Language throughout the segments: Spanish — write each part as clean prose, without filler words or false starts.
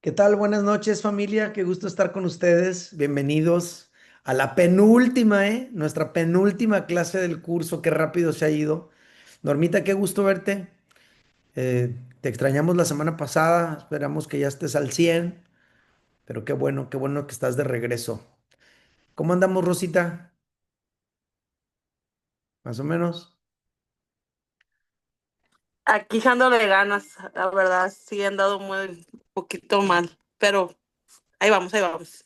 ¿Qué tal? Buenas noches, familia. Qué gusto estar con ustedes. Bienvenidos a la penúltima, Nuestra penúltima clase del curso. Qué rápido se ha ido. Normita, qué gusto verte. Te extrañamos la semana pasada. Esperamos que ya estés al 100. Pero qué bueno que estás de regreso. ¿Cómo andamos, Rosita? Más o menos. Aquí dándole ganas, la verdad, sí han dado muy poquito mal, pero ahí vamos, ahí vamos.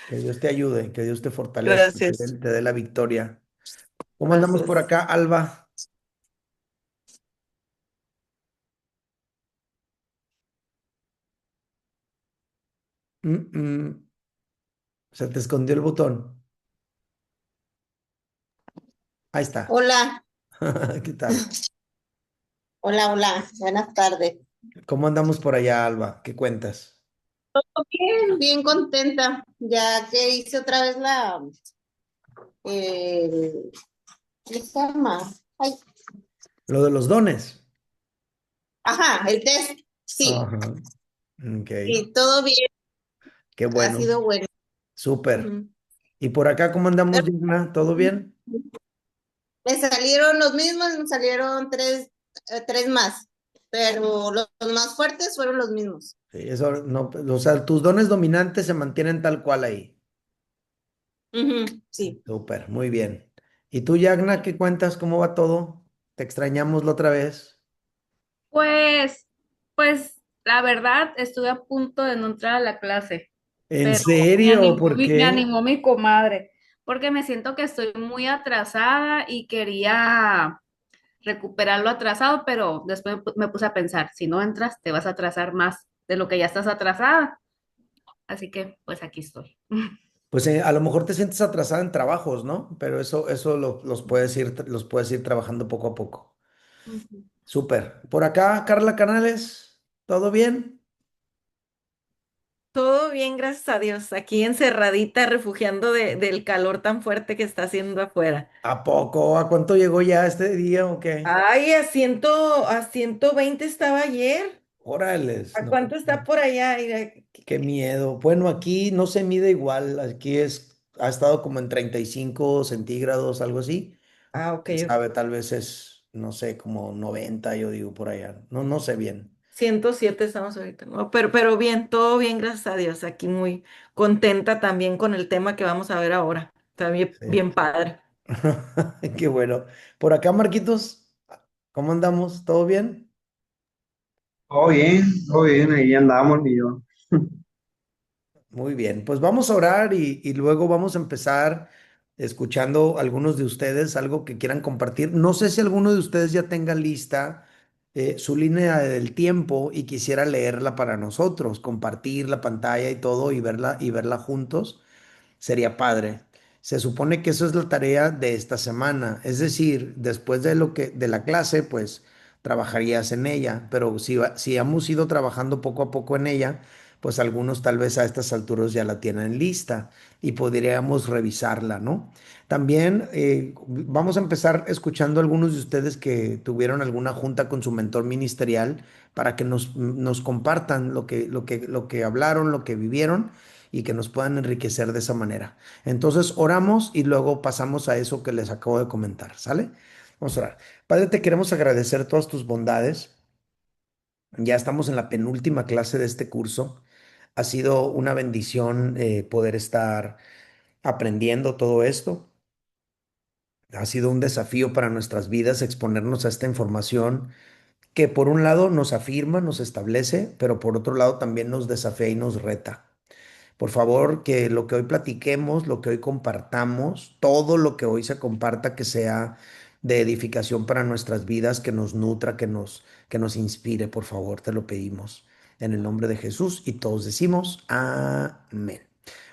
Que Dios te ayude, que Dios te fortalezca, Gracias, te dé la victoria. ¿Cómo andamos por gracias. acá, Alba? Mm, mm. Se te escondió el botón. Ahí está. Hola, ¿Qué tal? hola, buenas tardes. ¿Cómo andamos por allá, Alba? ¿Qué cuentas? Bien, bien contenta, ya que hice otra vez el, ¿qué se llama? Ay, Lo de los dones. ajá, el test, sí, Ajá. Ok. y todo bien, Qué ha bueno. sido bueno. Súper. Ujú. ¿Y por acá cómo andamos, Pero Digna? ¿Todo bien? me salieron los mismos, me salieron tres más, pero los más fuertes fueron los mismos. Sí, eso no, o sea, tus dones dominantes se mantienen tal cual ahí. Ujú, sí. Súper, muy bien. ¿Y tú, Yagna, qué cuentas? ¿Cómo va todo? Te extrañamos la otra vez. Pues, pues, la verdad, estuve a punto de no entrar a la clase, ¿En pero serio? ¿Por me qué? animó mi comadre, porque me siento que estoy muy atrasada y quería recuperar lo atrasado, pero después me puse a pensar, si no entras, te vas a atrasar más de lo que ya estás atrasada. Así que, pues aquí estoy. Pues a lo mejor te sientes atrasada en trabajos, ¿no? Pero eso los puedes ir trabajando poco a poco. Ujú. Súper. Por acá, Carla Canales, ¿todo bien? Todo bien, gracias a Dios. Aquí encerradita, refugiando del calor tan fuerte que está haciendo afuera. ¿A poco? ¿A cuánto llegó ya este día o qué? Ay, a 120 estaba ayer. Órales, ¿A no, cuánto está por allá? Mira, qué miedo. Bueno, aquí no se mide igual, aquí ha estado como en 35 centígrados, algo así. ok, Quién ok. sabe, tal vez es, no sé, como 90, yo digo por allá. No, no sé bien. 107 estamos ahorita, ¿no? Pero bien, todo bien, gracias a Dios. Aquí muy contenta también con el tema que vamos a ver ahora. Está bien, Sí. bien padre. Qué bueno. Por acá, Marquitos, ¿cómo andamos? ¿Todo bien? Todo bien, ahí andamos, y yo. Muy bien, pues vamos a orar y luego vamos a empezar escuchando algunos de ustedes, algo que quieran compartir. No sé si alguno de ustedes ya tenga lista su línea del tiempo y quisiera leerla para nosotros, compartir la pantalla y todo y verla juntos. Sería padre. Se supone que eso es la tarea de esta semana, es decir, después de de la clase, pues trabajarías en ella, pero si hemos ido trabajando poco a poco en ella, pues algunos tal vez a estas alturas ya la tienen lista y podríamos revisarla, ¿no? También vamos a empezar escuchando a algunos de ustedes que tuvieron alguna junta con su mentor ministerial para que nos compartan lo que hablaron, lo que vivieron y que nos puedan enriquecer de esa manera. Entonces oramos y luego pasamos a eso que les acabo de comentar, ¿sale? Vamos a orar. Padre, te queremos agradecer todas tus bondades. Ya estamos en la penúltima clase de este curso. Ha sido una bendición poder estar aprendiendo todo esto. Ha sido un desafío para nuestras vidas exponernos a esta información que por un lado nos afirma, nos establece, pero por otro lado también nos desafía y nos reta. Por favor, que lo que hoy platiquemos, lo que hoy compartamos, todo lo que hoy se comparta, que sea de edificación para nuestras vidas, que nos nutra, que nos inspire, por favor, te lo pedimos. En el nombre de Jesús y todos decimos amén.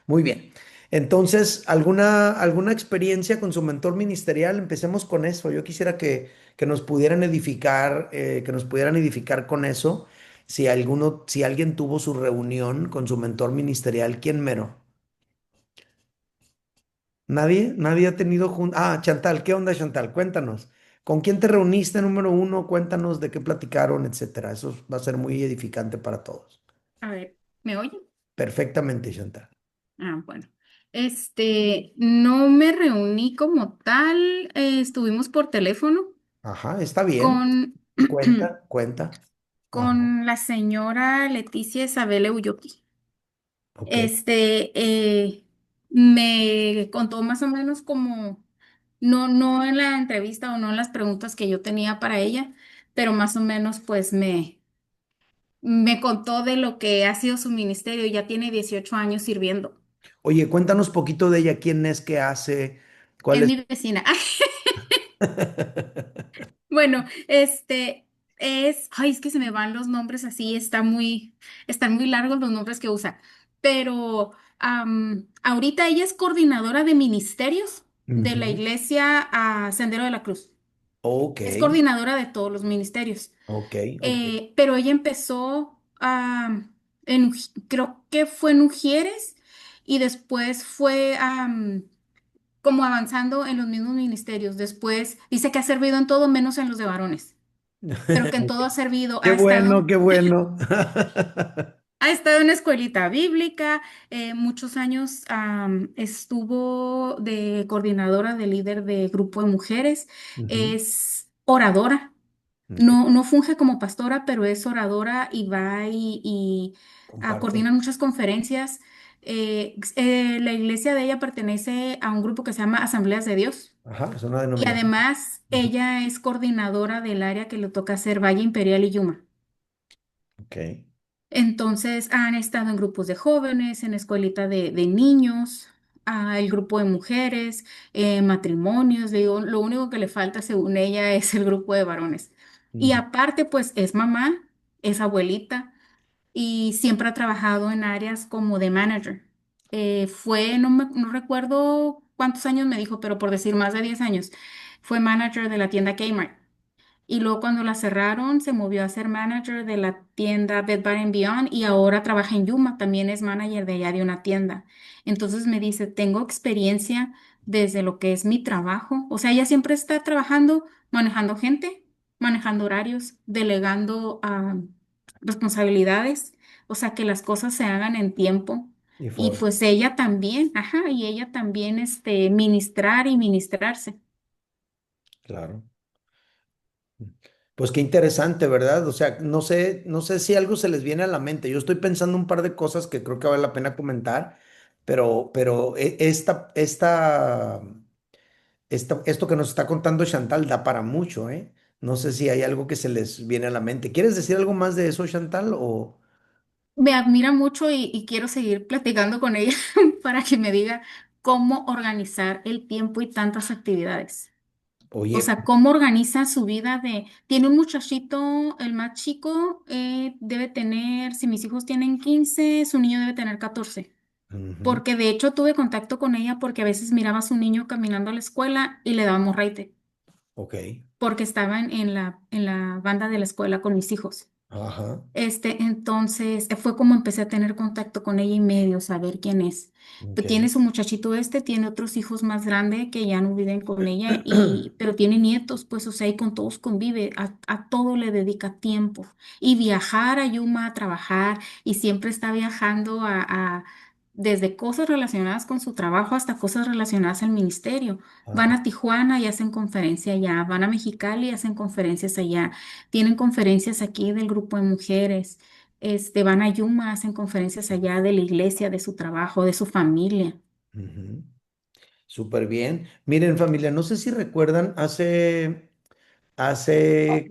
Muy bien. Entonces, ¿alguna experiencia con su mentor ministerial? Empecemos con eso. Yo quisiera que nos pudieran edificar, que nos pudieran edificar con eso. Si alguien tuvo su reunión con su mentor ministerial, ¿quién mero? ¿Nadie? ¿Nadie ha tenido Chantal, ¿qué onda, Chantal? Cuéntanos. ¿Con quién te reuniste, número uno? Cuéntanos de qué platicaron, etcétera. Eso va a ser muy edificante para todos. A ver. ¿Me oye? Perfectamente, Chantal. Ah, bueno. No me reuní como tal, estuvimos por teléfono Ajá, está bien. con, Cuenta, cuenta. Ajá, con la señora Leticia Isabel Euyoki. ok. Este, me contó más o menos como, no en la entrevista o no en las preguntas que yo tenía para ella, pero más o menos pues me contó de lo que ha sido su ministerio. Ya tiene 18 años sirviendo. Oye, cuéntanos poquito de ella, quién es, qué hace, cuál Es es. mi vecina. Bueno, ay, es que se me van los nombres así, están muy largos los nombres que usa, pero ahorita ella es coordinadora de ministerios de la Ujú. iglesia Sendero de la Cruz. Ok, Es coordinadora de todos los ministerios. ok, ok. Pero ella empezó creo que fue en Ujieres y después fue como avanzando en los mismos ministerios. Después dice que ha servido en todo menos en los de varones, pero que en todo ha servido, Qué bueno, qué bueno. ha estado en escuelita bíblica, muchos años estuvo de coordinadora, de líder de grupo de mujeres, Ujú, es oradora. ok, No funge como pastora, pero es oradora y va y comparte. coordina muchas conferencias. La iglesia de ella pertenece a un grupo que se llama Asambleas de Dios. Ajá, es una Y denominación. además Ujú, ella es coordinadora del área que le toca hacer Valle Imperial y Yuma. ok. Entonces han estado en grupos de jóvenes, en escuelita de niños, el grupo de mujeres, matrimonios. Le digo, lo único que le falta, según ella, es el grupo de varones. Y Ujú, aparte, pues es mamá, es abuelita y siempre ha trabajado en áreas como de manager. No recuerdo cuántos años me dijo, pero por decir más de 10 años, fue manager de la tienda Kmart. Y luego cuando la cerraron, se movió a ser manager de la tienda Bed Bath Beyond y ahora trabaja en Yuma, también es manager de allá de una tienda. Entonces me dice, tengo experiencia desde lo que es mi trabajo. O sea, ella siempre está trabajando, manejando gente, manejando horarios, delegando responsabilidades, o sea, que las cosas se hagan en tiempo. y Y forma, pues ella también, ajá, y ella también, ministrar y ministrarse. claro. Pues qué interesante, ¿verdad? O sea, no sé si algo se les viene a la mente. Yo estoy pensando un par de cosas que creo que vale la pena comentar, pero esto que nos está contando Chantal da para mucho, ¿eh? No sé si hay algo que se les viene a la mente. ¿Quieres decir algo más de eso, Chantal? O, Me admira mucho y quiero seguir platicando con ella para que me diga cómo organizar el tiempo y tantas actividades. O oye, sea, cómo organiza su vida Tiene un muchachito, el más chico, debe tener, si mis hijos tienen 15, su niño debe tener 14. ujú, Porque de hecho tuve contacto con ella porque a veces miraba a su niño caminando a la escuela y le dábamos raite, ok, porque estaban en la banda de la escuela con mis hijos. ajá, Entonces fue como empecé a tener contacto con ella y medio saber quién es. ok. Pues tiene su muchachito tiene otros hijos más grandes que ya no viven con ella pero tiene nietos, pues, o sea, y con todos convive, a todo le dedica tiempo. Y viajar a Yuma a trabajar y siempre está viajando desde cosas relacionadas con su trabajo hasta cosas relacionadas al ministerio. Van Ajá, a Tijuana y hacen conferencia allá, van a Mexicali y hacen conferencias allá. Tienen conferencias aquí del grupo de mujeres. Van a Yuma, hacen conferencias allá de la iglesia, de su trabajo, de su familia. ujú. Súper bien. Miren, familia, no sé si recuerdan,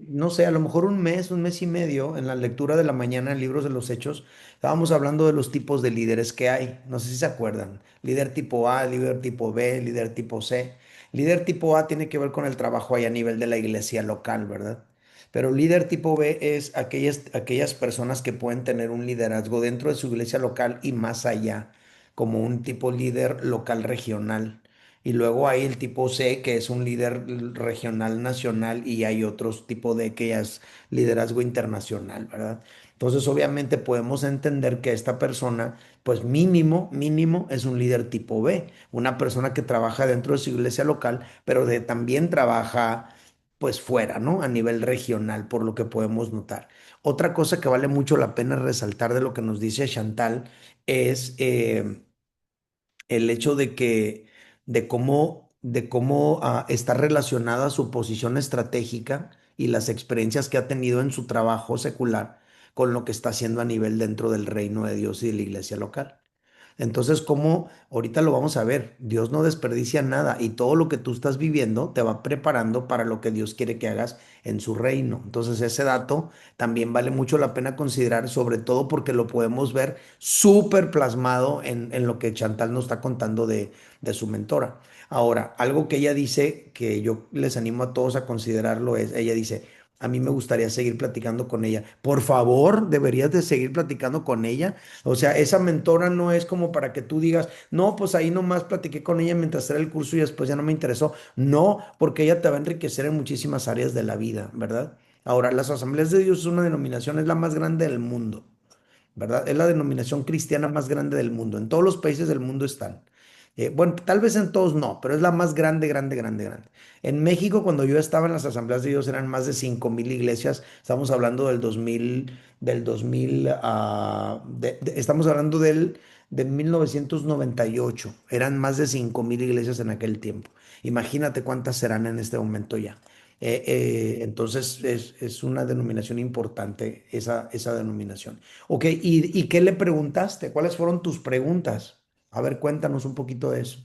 no sé, a lo mejor un mes y medio, en la lectura de la mañana en Libros de los Hechos, estábamos hablando de los tipos de líderes que hay. No sé si se acuerdan. Líder tipo A, líder tipo B, líder tipo C. Líder tipo A tiene que ver con el trabajo ahí a nivel de la iglesia local, ¿verdad? Pero líder tipo B es aquellas personas que pueden tener un liderazgo dentro de su iglesia local y más allá, como un tipo líder local regional. Y luego hay el tipo C, que es un líder regional nacional, y hay otros tipo D, que ya es liderazgo internacional, ¿verdad? Entonces, obviamente podemos entender que esta persona, pues mínimo es un líder tipo B, una persona que trabaja dentro de su iglesia local, pero también trabaja pues fuera, ¿no? A nivel regional, por lo que podemos notar. Otra cosa que vale mucho la pena resaltar de lo que nos dice Chantal es el hecho de cómo está relacionada su posición estratégica y las experiencias que ha tenido en su trabajo secular con lo que está haciendo a nivel dentro del reino de Dios y de la iglesia local. Entonces, como ahorita lo vamos a ver, Dios no desperdicia nada y todo lo que tú estás viviendo te va preparando para lo que Dios quiere que hagas en su reino. Entonces, ese dato también vale mucho la pena considerar, sobre todo porque lo podemos ver súper plasmado en lo que Chantal nos está contando de su mentora. Ahora, algo que ella dice, que yo les animo a todos a considerarlo, es, ella dice, a mí me gustaría seguir platicando con ella. Por favor, deberías de seguir platicando con ella. O sea, esa mentora no es como para que tú digas, no, pues ahí nomás platiqué con ella mientras era el curso y después ya no me interesó. No, porque ella te va a enriquecer en muchísimas áreas de la vida, ¿verdad? Ahora, las Asambleas de Dios es una denominación, es la más grande del mundo. ¿Verdad? Es la denominación cristiana más grande del mundo. En todos los países del mundo están. Bueno, tal vez en todos no, pero es la más grande, grande, grande, grande. En México, cuando yo estaba en las asambleas de Dios, eran más de 5,000 iglesias. Estamos hablando del 2000, estamos hablando de 1998. Eran más de 5,000 iglesias en aquel tiempo. Imagínate cuántas serán en este momento ya. Entonces es una denominación importante, esa denominación. Ok, ¿y qué le preguntaste? ¿Cuáles fueron tus preguntas? A ver, cuéntanos un poquito de eso.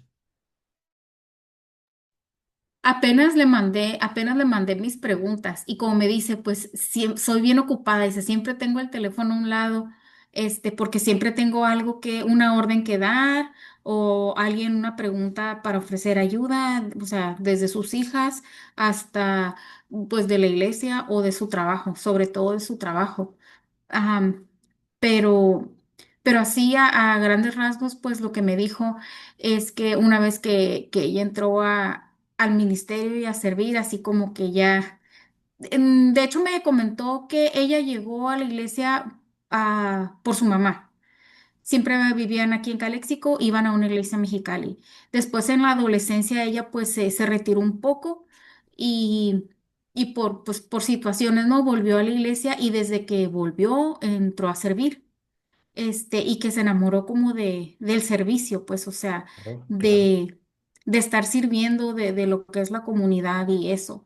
Apenas le mandé mis preguntas y como me dice, pues soy bien ocupada, dice, siempre tengo el teléfono a un lado, porque siempre tengo algo una orden que dar o alguien una pregunta para ofrecer ayuda, o sea, desde sus hijas hasta pues de la iglesia o de su trabajo, sobre todo de su trabajo. Ajá, pero, pero así a grandes rasgos, pues lo que me dijo es que una vez que ella entró al ministerio y a servir, así como que ya, de hecho me comentó que ella llegó a la iglesia por su mamá. Siempre vivían aquí en Calexico, iban a una iglesia en Mexicali. Después en la adolescencia ella pues se retiró un poco y, pues, por situaciones no volvió a la iglesia y desde que volvió entró a servir y que se enamoró como del servicio, pues, o sea, Claro, claro. de estar sirviendo de lo que es la comunidad y eso.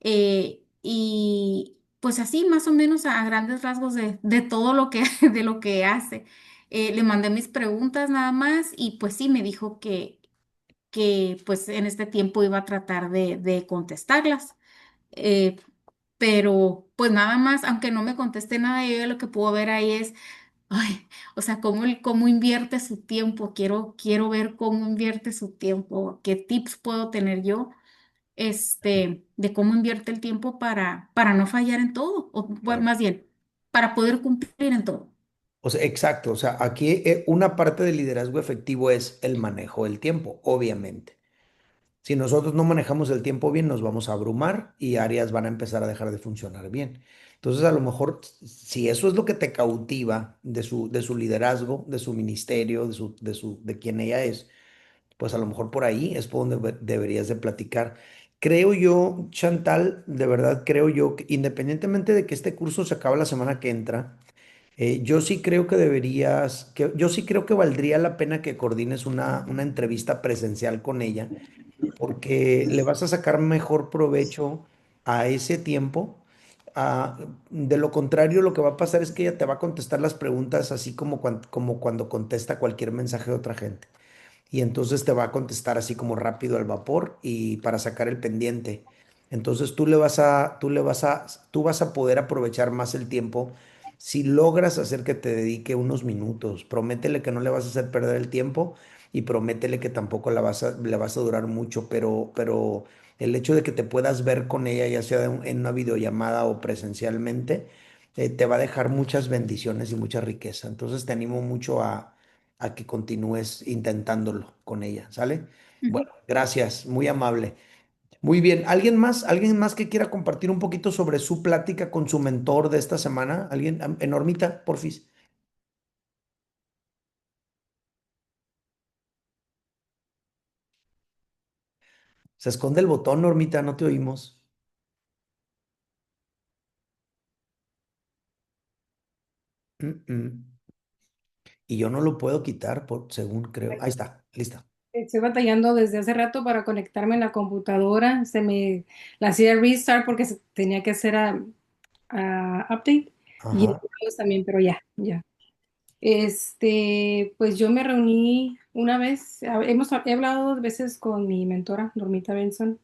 Y pues así, más o menos a grandes rasgos de todo lo que, de lo que hace. Le mandé mis preguntas nada más y pues sí, me dijo que pues en este tiempo iba a tratar de contestarlas. Eh, pero pues nada más, aunque no me conteste nada, yo lo que puedo ver ahí es ay, o sea, cómo invierte su tiempo. Quiero ver cómo invierte su tiempo, qué tips puedo tener yo, de cómo invierte el tiempo para no fallar en todo, o bueno, Correcto. más bien, para poder cumplir en todo. O sea, exacto. O sea, aquí una parte del liderazgo efectivo es el manejo del tiempo, obviamente. Si nosotros no manejamos el tiempo bien, nos vamos a abrumar y áreas van a empezar a dejar de funcionar bien. Entonces, a lo mejor, si eso es lo que te cautiva de su liderazgo, de su ministerio, de quién ella es, pues a lo mejor por ahí es por donde deberías de platicar. Creo yo, Chantal, de verdad creo yo que independientemente de que este curso se acabe la semana que entra, yo sí creo que yo sí creo que valdría la pena que coordines una entrevista presencial con ella porque le vas a sacar mejor provecho a ese tiempo. Ah, de lo contrario, lo que va a pasar es que ella te va a contestar las preguntas así como cuando contesta cualquier mensaje de otra gente. Y entonces te va a contestar así como rápido al vapor y para sacar el pendiente. Entonces tú vas a poder aprovechar más el tiempo si logras hacer que te dedique unos minutos. Prométele que no le vas a hacer perder el tiempo y prométele que tampoco le vas a durar mucho, pero el hecho de que te puedas ver con ella, ya sea en una videollamada o presencialmente, te va a dejar muchas bendiciones y mucha riqueza. Entonces te animo mucho a que continúes intentándolo con ella, ¿sale? Ujú. Bueno, gracias, muy amable. Muy bien, ¿alguien más que quiera compartir un poquito sobre su plática con su mentor de esta semana? ¿Alguien? Enormita, porfis. Se esconde el botón, Normita, no te oímos. Mm, mm. Y yo no lo puedo quitar, según creo. Ahí está, lista. Estoy batallando desde hace rato para conectarme en la computadora. La hacía restart porque tenía que hacer a update y en Ajá. Windows también, pero ya. Pues yo me reuní una vez, he hablado 2 veces con mi mentora, Normita Benson.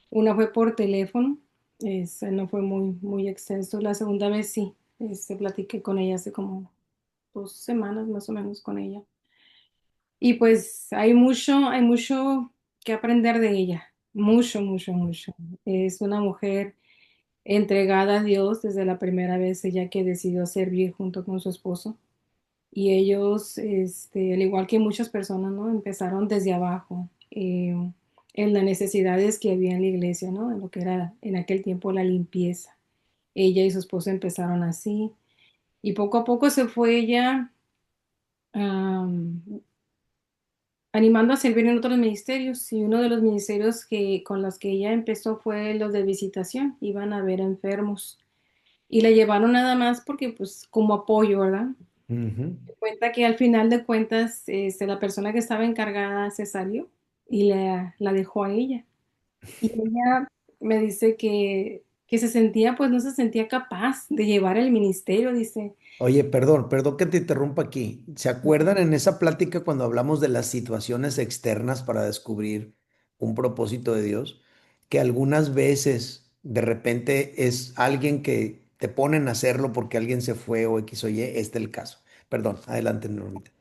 Una fue por teléfono, no fue muy extenso. La segunda vez sí, platiqué con ella hace como 2 semanas más o menos con ella. Y pues hay mucho que aprender de ella, mucho, mucho, mucho. Es una mujer entregada a Dios desde la primera vez, ella que decidió servir junto con su esposo. Y ellos, al igual que muchas personas, ¿no? Empezaron desde abajo, en las necesidades que había en la iglesia, ¿no? En lo que era en aquel tiempo la limpieza. Ella y su esposo empezaron así. Y poco a poco se fue ella animando a servir en otros ministerios. Y uno de los ministerios con los que ella empezó fue los de visitación. Iban a ver enfermos. Y la llevaron nada más porque, pues, como apoyo, ¿verdad? Ujú. Cuenta que al final de cuentas, la persona que estaba encargada se salió y la dejó a ella. Y ella me dice que se sentía, pues no se sentía capaz de llevar el ministerio, dice. Oye, perdón que te interrumpa aquí. ¿Se acuerdan en esa plática cuando hablamos de las situaciones externas para descubrir un propósito de Dios? Que algunas veces de repente es alguien que te ponen a hacerlo porque alguien se fue o X o Y. Este es el caso. Perdón, adelante, Normita.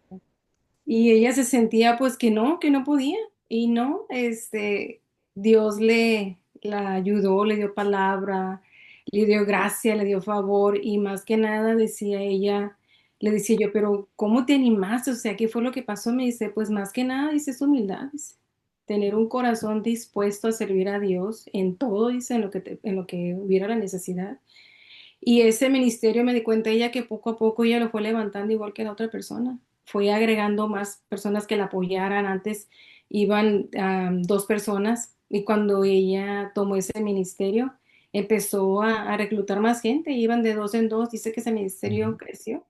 Y ella se sentía pues que no podía. Y no, Dios la ayudó, le dio palabra, le dio gracia, le dio favor y más que nada decía ella, le decía yo, pero ¿cómo te animaste? O sea, ¿qué fue lo que pasó? Me dice, pues más que nada, dice, es humildad, dice. Tener un corazón dispuesto a servir a Dios en todo, dice, en lo que hubiera la necesidad. Y ese ministerio me di cuenta ella que poco a poco ella lo fue levantando igual que la otra persona. Fue agregando más personas que la apoyaran. Antes iban 2 personas y cuando ella tomó ese ministerio empezó a reclutar más gente. Iban de 2 en 2. Dice que ese ministerio Ujú. creció.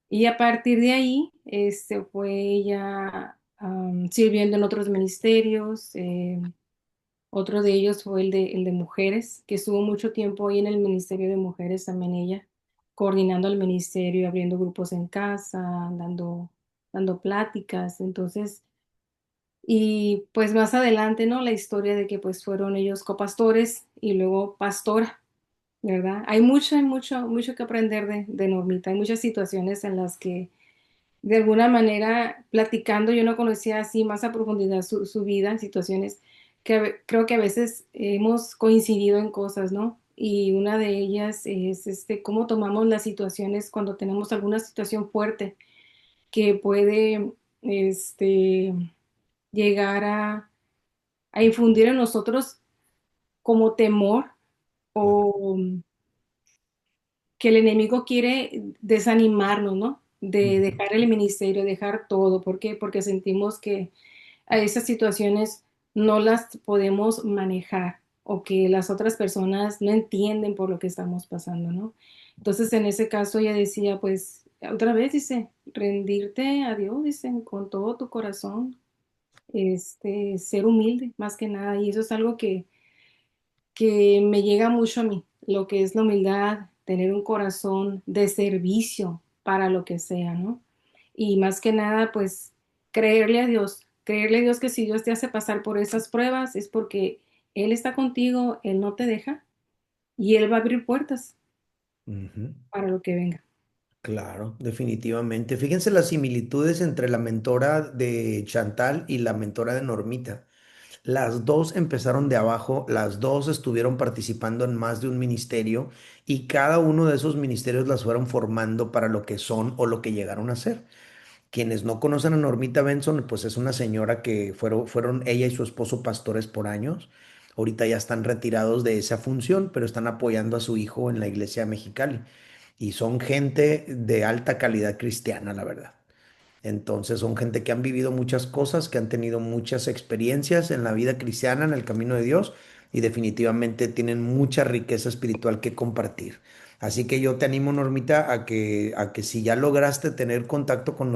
Y a partir de ahí fue ella sirviendo en otros ministerios. Otro de ellos fue el de mujeres, que estuvo mucho tiempo ahí en el Ministerio de Mujeres también ella, coordinando el ministerio, abriendo grupos en casa, dando pláticas. Entonces, y pues más adelante, ¿no? La historia de que pues fueron ellos copastores y luego pastora, ¿verdad? Hay mucho, mucho que aprender de Normita. Hay muchas situaciones en las que de alguna manera, platicando, yo no conocía así más a profundidad su vida, situaciones que creo que a veces hemos coincidido en cosas, ¿no? Y una de ellas es cómo tomamos las situaciones cuando tenemos alguna situación fuerte que puede este, llegar a infundir en nosotros como temor o que el enemigo quiere desanimarnos, ¿no? De Ujú. dejar el ministerio, dejar todo. ¿Por qué? Porque sentimos que a esas situaciones no las podemos manejar o que las otras personas no entienden por lo que estamos pasando, ¿no? Entonces, en ese caso, ella decía, pues, otra vez dice, rendirte a Dios, dice, con todo tu corazón, ser humilde, más que nada. Y eso es algo que me llega mucho a mí, lo que es la humildad, tener un corazón de servicio para lo que sea, ¿no? Y más que nada, pues creerle a Dios que si Dios te hace pasar por esas pruebas es porque Él está contigo, Él no te deja y Él va a abrir puertas Ujú. para lo que venga. Claro, definitivamente. Fíjense las similitudes entre la mentora de Chantal y la mentora de Normita. Las dos empezaron de abajo, las dos estuvieron participando en más de un ministerio y cada uno de esos ministerios las fueron formando para lo que son o lo que llegaron a ser. Quienes no conocen a Normita Benson, pues es una señora que fueron ella y su esposo pastores por años. Ahorita ya están retirados de esa función, pero están apoyando a su hijo en la iglesia de Mexicali. Y son gente de alta calidad cristiana, la verdad. Entonces son gente que han vivido muchas cosas, que han tenido muchas experiencias en la vida cristiana, en el camino de Dios, y definitivamente tienen mucha riqueza espiritual que compartir. Así que yo te animo, Normita, a que si ya lograste tener contacto con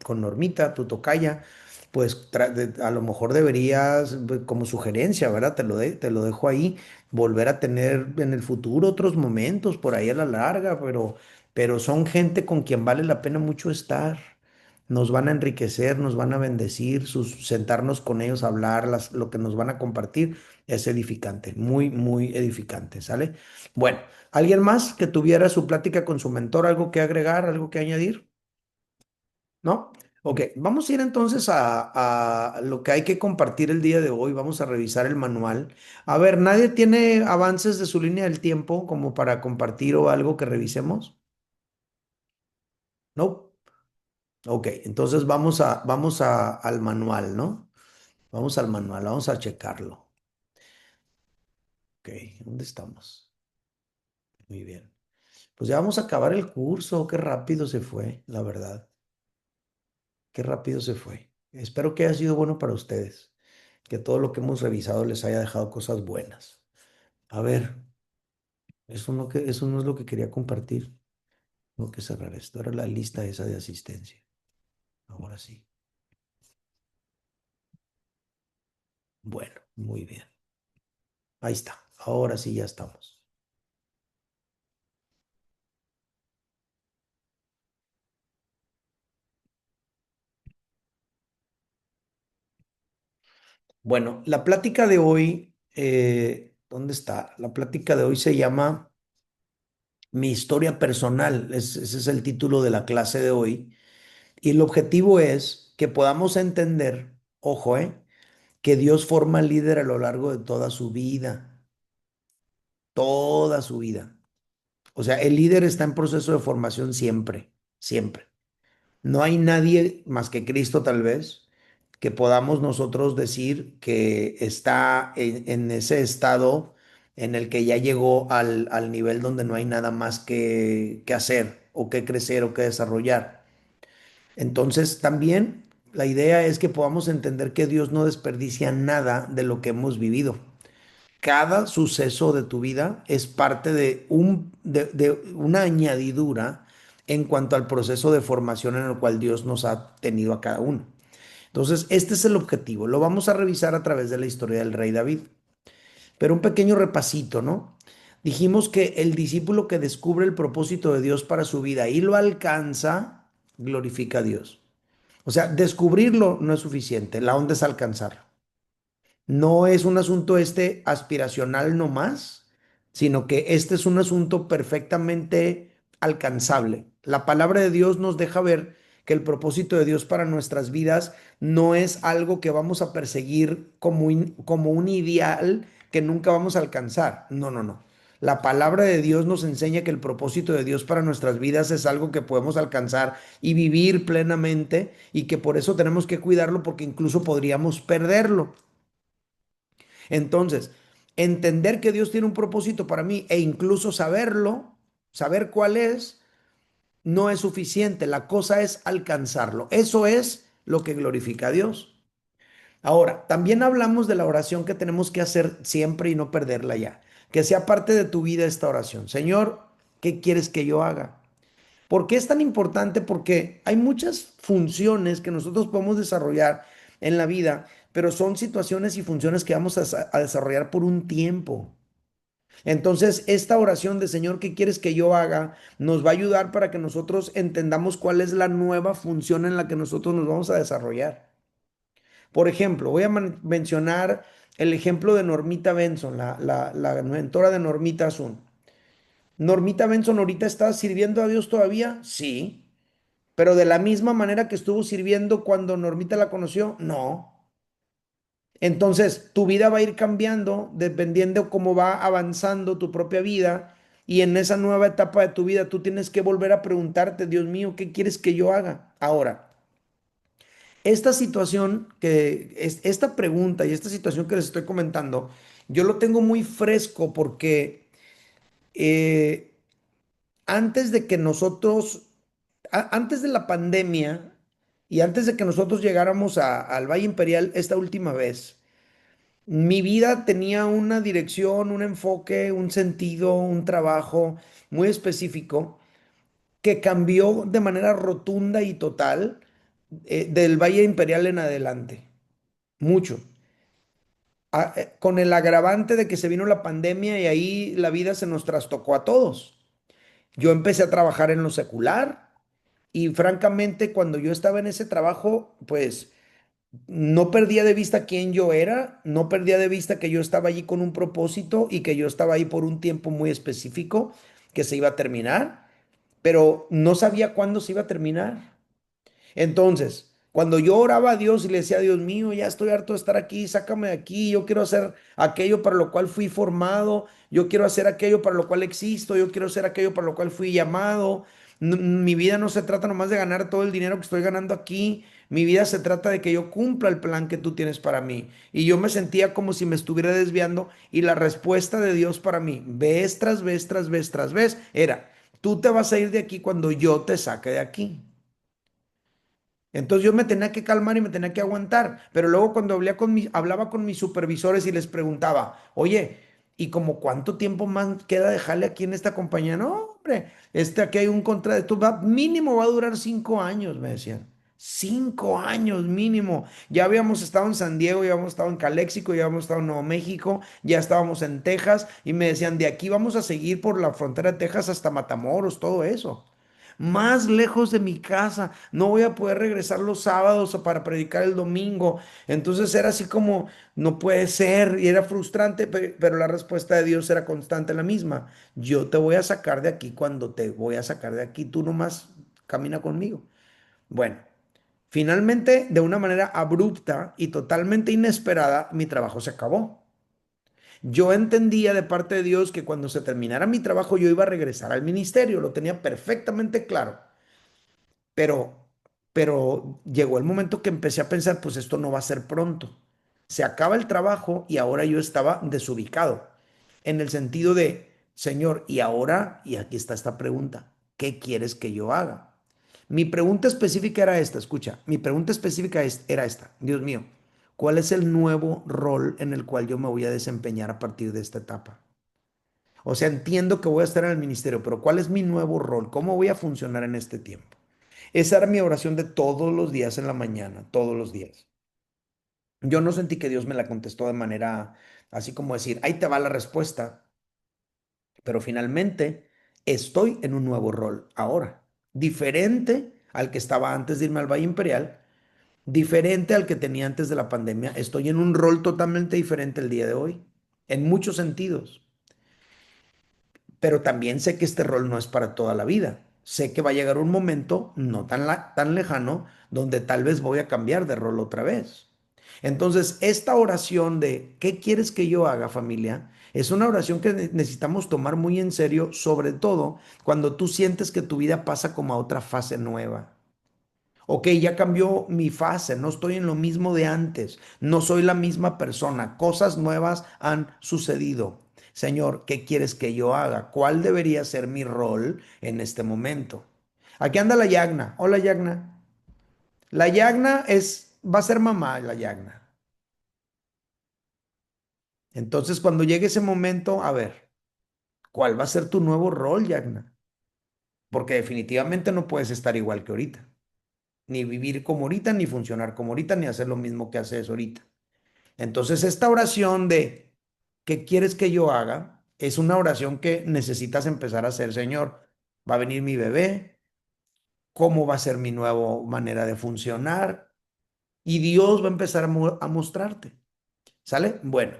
con Normita, tu tocaya, pues a lo mejor deberías, como sugerencia, ¿verdad? Te lo dejo ahí, volver a tener en el futuro otros momentos por ahí a la larga, pero son gente con quien vale la pena mucho estar. Nos van a enriquecer, nos van a bendecir, sentarnos con ellos a hablar, lo que nos van a compartir es edificante, muy, muy edificante, ¿sale? Bueno, ¿alguien más que tuviera su plática con su mentor, algo que agregar, algo que añadir? ¿No? Ok, vamos a ir entonces a lo que hay que compartir el día de hoy. Vamos a revisar el manual. A ver, ¿nadie tiene avances de su línea del tiempo como para compartir o algo que revisemos? No. Ok, entonces al manual, ¿no? Vamos al manual, vamos a checarlo. Ok, ¿dónde estamos? Muy bien. Pues ya vamos a acabar el curso. Qué rápido se fue, la verdad. Qué rápido se fue. Espero que haya sido bueno para ustedes, que todo lo que hemos revisado les haya dejado cosas buenas. A ver, eso no es lo que quería compartir. Tengo que cerrar esto. Era la lista esa de asistencia. Ahora sí. Bueno, muy bien. Ahí está. Ahora sí ya estamos. Bueno, la plática de hoy, ¿dónde está? La plática de hoy se llama Mi historia personal. Ese es el título de la clase de hoy. Y el objetivo es que podamos entender, ojo, que Dios forma al líder a lo largo de toda su vida. O sea, el líder está en proceso de formación siempre, siempre. No hay nadie más que Cristo tal vez que podamos nosotros decir que está en ese estado en el que ya llegó al nivel donde no hay nada más que hacer o que crecer o que desarrollar. Entonces, también la idea es que podamos entender que Dios no desperdicia nada de lo que hemos vivido. Cada suceso de tu vida es parte de una añadidura en cuanto al proceso de formación en el cual Dios nos ha tenido a cada uno. Entonces, este es el objetivo. Lo vamos a revisar a través de la historia del rey David. Pero un pequeño repasito, ¿no? Dijimos que el discípulo que descubre el propósito de Dios para su vida y lo alcanza, glorifica a Dios. O sea, descubrirlo no es suficiente, la onda es alcanzarlo. No es un asunto aspiracional nomás, sino que este es un asunto perfectamente alcanzable. La palabra de Dios nos deja ver que el propósito de Dios para nuestras vidas no es algo que vamos a perseguir como un ideal que nunca vamos a alcanzar. No, no, no. La palabra de Dios nos enseña que el propósito de Dios para nuestras vidas es algo que podemos alcanzar y vivir plenamente y que por eso tenemos que cuidarlo porque incluso podríamos perderlo. Entonces, entender que Dios tiene un propósito para mí e incluso saberlo, saber cuál es, no es suficiente. La cosa es alcanzarlo. Eso es lo que glorifica a Dios. Ahora, también hablamos de la oración que tenemos que hacer siempre y no perderla ya. Que sea parte de tu vida esta oración. Señor, ¿qué quieres que yo haga? ¿Por qué es tan importante? Porque hay muchas funciones que nosotros podemos desarrollar en la vida, pero son situaciones y funciones que vamos a desarrollar por un tiempo. Entonces, esta oración de Señor, ¿qué quieres que yo haga? Nos va a ayudar para que nosotros entendamos cuál es la nueva función en la que nosotros nos vamos a desarrollar. Por ejemplo, voy a mencionar el ejemplo de Normita Benson, la mentora de Normita Azun. Normita Benson ahorita está sirviendo a Dios todavía, sí, pero de la misma manera que estuvo sirviendo cuando Normita la conoció, no. Entonces, tu vida va a ir cambiando dependiendo cómo va avanzando tu propia vida y en esa nueva etapa de tu vida tú tienes que volver a preguntarte, Dios mío, ¿qué quieres que yo haga? Ahora, esta situación esta pregunta y esta situación que les estoy comentando, yo lo tengo muy fresco porque eh, antes de que antes de la pandemia y antes de que nosotros llegáramos al Valle Imperial esta última vez, mi vida tenía una dirección, un enfoque, un sentido, un trabajo muy específico que cambió de manera rotunda y total del Valle Imperial en adelante. Mucho. Con el agravante de que se vino la pandemia y ahí la vida se nos trastocó a todos. Yo empecé a trabajar en lo secular y francamente cuando yo estaba en ese trabajo, pues no perdía de vista quién yo era, no perdía de vista que yo estaba allí con un propósito y que yo estaba ahí por un tiempo muy específico que se iba a terminar, pero no sabía cuándo se iba a terminar. Entonces, cuando yo oraba a Dios y le decía, Dios mío, ya estoy harto de estar aquí, sácame de aquí, yo quiero hacer aquello para lo cual fui formado, yo quiero hacer aquello para lo cual existo, yo quiero hacer aquello para lo cual fui llamado. Mi vida no se trata nomás de ganar todo el dinero que estoy ganando aquí, mi vida se trata de que yo cumpla el plan que tú tienes para mí. Y yo me sentía como si me estuviera desviando y la respuesta de Dios para mí, vez tras vez, tras vez, tras vez, era, tú te vas a ir de aquí cuando yo te saque de aquí. Entonces yo me tenía que calmar y me tenía que aguantar. Pero luego cuando hablaba con mis supervisores y les preguntaba, oye, ¿y como cuánto tiempo más queda dejarle aquí en esta compañía? No, hombre, aquí hay un contrato, mínimo va a durar 5 años, me decían. 5 años mínimo. Ya habíamos estado en San Diego, ya habíamos estado en Caléxico, ya habíamos estado en Nuevo México, ya estábamos en Texas y me decían, de aquí vamos a seguir por la frontera de Texas hasta Matamoros, todo eso más lejos de mi casa, no voy a poder regresar los sábados para predicar el domingo. Entonces era así como, no puede ser, y era frustrante, pero la respuesta de Dios era constante la misma. Yo te voy a sacar de aquí cuando te voy a sacar de aquí, tú nomás camina conmigo. Bueno, finalmente, de una manera abrupta y totalmente inesperada, mi trabajo se acabó. Yo entendía de parte de Dios que cuando se terminara mi trabajo yo iba a regresar al ministerio, lo tenía perfectamente claro. Pero, pero llegó el momento que empecé a pensar, pues esto no va a ser pronto. Se acaba el trabajo y ahora yo estaba desubicado, en el sentido de, Señor, y ahora, y aquí está esta pregunta, ¿qué quieres que yo haga? Mi pregunta específica era esta, escucha, mi pregunta específica era esta, Dios mío, ¿cuál es el nuevo rol en el cual yo me voy a desempeñar a partir de esta etapa? O sea, entiendo que voy a estar en el ministerio, pero ¿cuál es mi nuevo rol? ¿Cómo voy a funcionar en este tiempo? Esa era mi oración de todos los días en la mañana, todos los días. Yo no sentí que Dios me la contestó de manera así como decir, ahí te va la respuesta, pero finalmente estoy en un nuevo rol ahora, diferente al que estaba antes de irme al Valle Imperial, diferente al que tenía antes de la pandemia. Estoy en un rol totalmente diferente el día de hoy, en muchos sentidos. Pero también sé que este rol no es para toda la vida. Sé que va a llegar un momento, no tan lejano, donde tal vez voy a cambiar de rol otra vez. Entonces, esta oración de ¿qué quieres que yo haga, familia? Es una oración que necesitamos tomar muy en serio, sobre todo cuando tú sientes que tu vida pasa como a otra fase nueva. Ok, ya cambió mi fase, no estoy en lo mismo de antes, no soy la misma persona, cosas nuevas han sucedido. Señor, ¿qué quieres que yo haga? ¿Cuál debería ser mi rol en este momento? Aquí anda la Yagna. Hola, Yagna. La Yagna va a ser mamá, la Yagna. Entonces, cuando llegue ese momento, a ver, ¿cuál va a ser tu nuevo rol, Yagna? Porque definitivamente no puedes estar igual que ahorita. Ni vivir como ahorita, ni funcionar como ahorita, ni hacer lo mismo que haces ahorita. Entonces, esta oración de ¿qué quieres que yo haga? Es una oración que necesitas empezar a hacer, Señor. Va a venir mi bebé, ¿cómo va a ser mi nueva manera de funcionar? Y Dios va a empezar a mostrarte. ¿Sale? Bueno,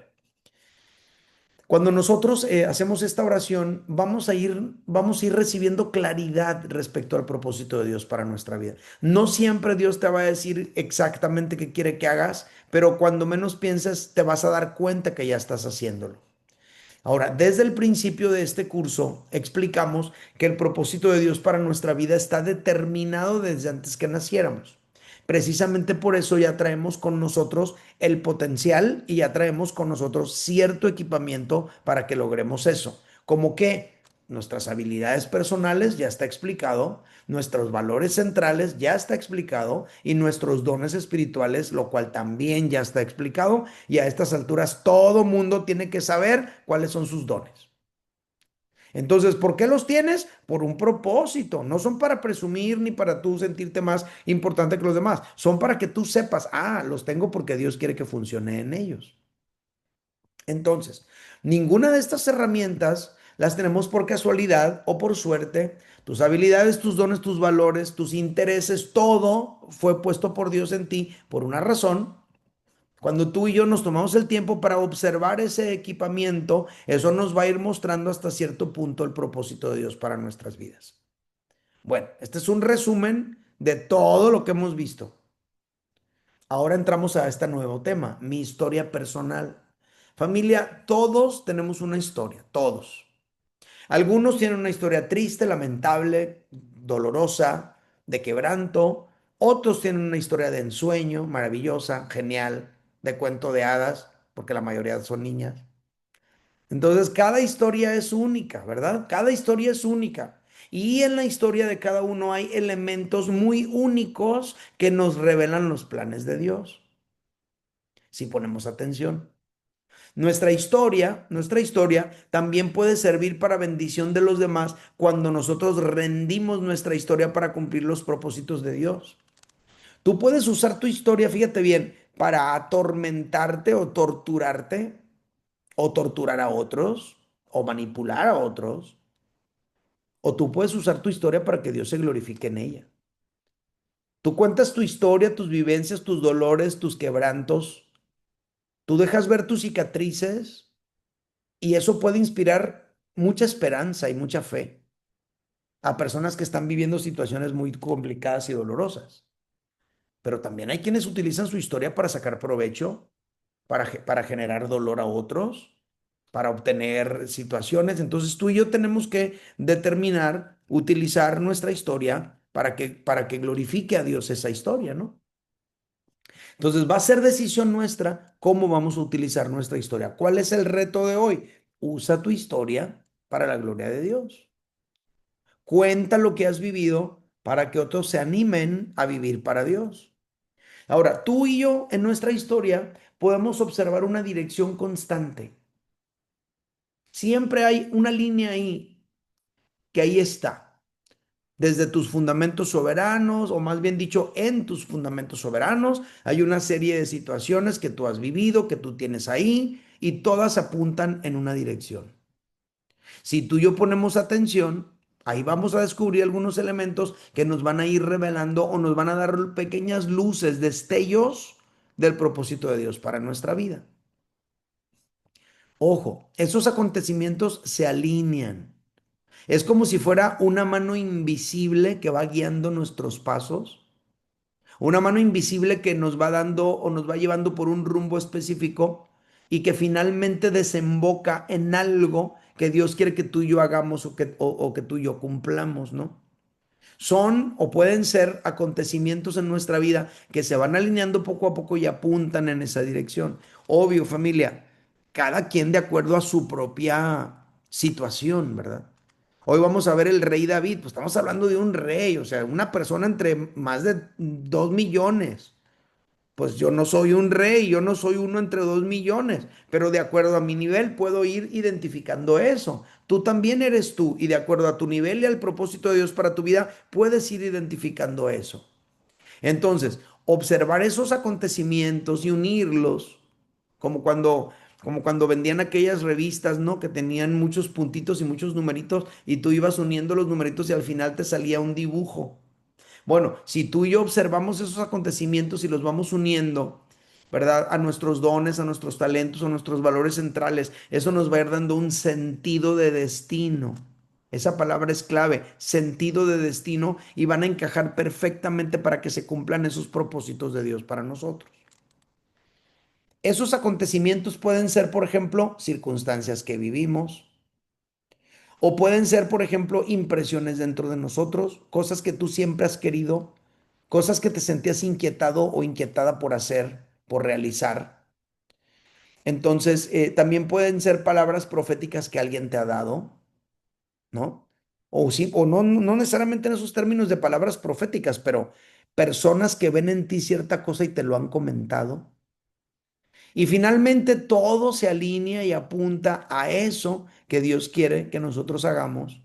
cuando nosotros hacemos esta oración, vamos a ir recibiendo claridad respecto al propósito de Dios para nuestra vida. No siempre Dios te va a decir exactamente qué quiere que hagas, pero cuando menos pienses, te vas a dar cuenta que ya estás haciéndolo. Ahora, desde el principio de este curso explicamos que el propósito de Dios para nuestra vida está determinado desde antes que naciéramos. Precisamente por eso ya traemos con nosotros el potencial y ya traemos con nosotros cierto equipamiento para que logremos eso. ¿Como qué? nuestras habilidades personales ya está explicado, nuestros valores centrales ya está explicado y nuestros dones espirituales, lo cual también ya está explicado. Y a estas alturas todo mundo tiene que saber cuáles son sus dones. Entonces, ¿por qué los tienes? Por un propósito. No son para presumir ni para tú sentirte más importante que los demás. Son para que tú sepas, los tengo porque Dios quiere que funcione en ellos. Entonces, ninguna de estas herramientas las tenemos por casualidad o por suerte. Tus habilidades, tus dones, tus valores, tus intereses, todo fue puesto por Dios en ti por una razón. Cuando tú y yo nos tomamos el tiempo para observar ese equipamiento, eso nos va a ir mostrando hasta cierto punto el propósito de Dios para nuestras vidas. Bueno, este es un resumen de todo lo que hemos visto. Ahora entramos a este nuevo tema, mi historia personal. Familia, todos tenemos una historia, todos. Algunos tienen una historia triste, lamentable, dolorosa, de quebranto. Otros tienen una historia de ensueño, maravillosa, genial, de cuento de hadas, porque la mayoría son niñas. Entonces, cada historia es única, ¿verdad? Cada historia es única. Y en la historia de cada uno hay elementos muy únicos que nos revelan los planes de Dios, si ponemos atención. Nuestra historia también puede servir para bendición de los demás cuando nosotros rendimos nuestra historia para cumplir los propósitos de Dios. Tú puedes usar tu historia, fíjate bien, para atormentarte o torturar a otros, o manipular a otros, o tú puedes usar tu historia para que Dios se glorifique en ella. Tú cuentas tu historia, tus vivencias, tus dolores, tus quebrantos. Tú dejas ver tus cicatrices y eso puede inspirar mucha esperanza y mucha fe a personas que están viviendo situaciones muy complicadas y dolorosas. Pero también hay quienes utilizan su historia para sacar provecho, para generar dolor a otros, para obtener situaciones. Entonces tú y yo tenemos que determinar, utilizar nuestra historia para que glorifique a Dios esa historia, ¿no? Entonces va a ser decisión nuestra cómo vamos a utilizar nuestra historia. ¿Cuál es el reto de hoy? Usa tu historia para la gloria de Dios. Cuenta lo que has vivido para que otros se animen a vivir para Dios. Ahora, tú y yo en nuestra historia podemos observar una dirección constante. Siempre hay una línea ahí, que ahí está, desde tus fundamentos soberanos, o más bien dicho, en tus fundamentos soberanos, hay una serie de situaciones que tú has vivido, que tú tienes ahí, y todas apuntan en una dirección. Si tú y yo ponemos atención, ahí vamos a descubrir algunos elementos que nos van a ir revelando o nos van a dar pequeñas luces, destellos del propósito de Dios para nuestra vida. Ojo, esos acontecimientos se alinean. Es como si fuera una mano invisible que va guiando nuestros pasos, una mano invisible que nos va dando o nos va llevando por un rumbo específico y que finalmente desemboca en algo que Dios quiere que tú y yo hagamos o que tú y yo cumplamos, ¿no? Son o pueden ser acontecimientos en nuestra vida que se van alineando poco a poco y apuntan en esa dirección. Obvio, familia, cada quien de acuerdo a su propia situación, ¿verdad? Hoy vamos a ver el rey David, pues estamos hablando de un rey, o sea, una persona entre más de 2 millones. Pues yo no soy un rey, yo no soy uno entre 2 millones, pero de acuerdo a mi nivel puedo ir identificando eso. Tú también eres tú y de acuerdo a tu nivel y al propósito de Dios para tu vida, puedes ir identificando eso. Entonces, observar esos acontecimientos y unirlos, como cuando, como cuando vendían aquellas revistas, ¿no? Que tenían muchos puntitos y muchos numeritos y tú ibas uniendo los numeritos y al final te salía un dibujo. Bueno, si tú y yo observamos esos acontecimientos y los vamos uniendo, ¿verdad? A nuestros dones, a nuestros talentos, a nuestros valores centrales, eso nos va a ir dando un sentido de destino. Esa palabra es clave, sentido de destino, y van a encajar perfectamente para que se cumplan esos propósitos de Dios para nosotros. Esos acontecimientos pueden ser, por ejemplo, circunstancias que vivimos, o pueden ser, por ejemplo, impresiones dentro de nosotros, cosas que tú siempre has querido, cosas que te sentías inquietado o inquietada por hacer, por realizar. Entonces, también pueden ser palabras proféticas que alguien te ha dado. ¿no? O sí, o no, no necesariamente en esos términos de palabras proféticas, pero personas que ven en ti cierta cosa y te lo han comentado. Y finalmente todo se alinea y apunta a eso que Dios quiere que nosotros hagamos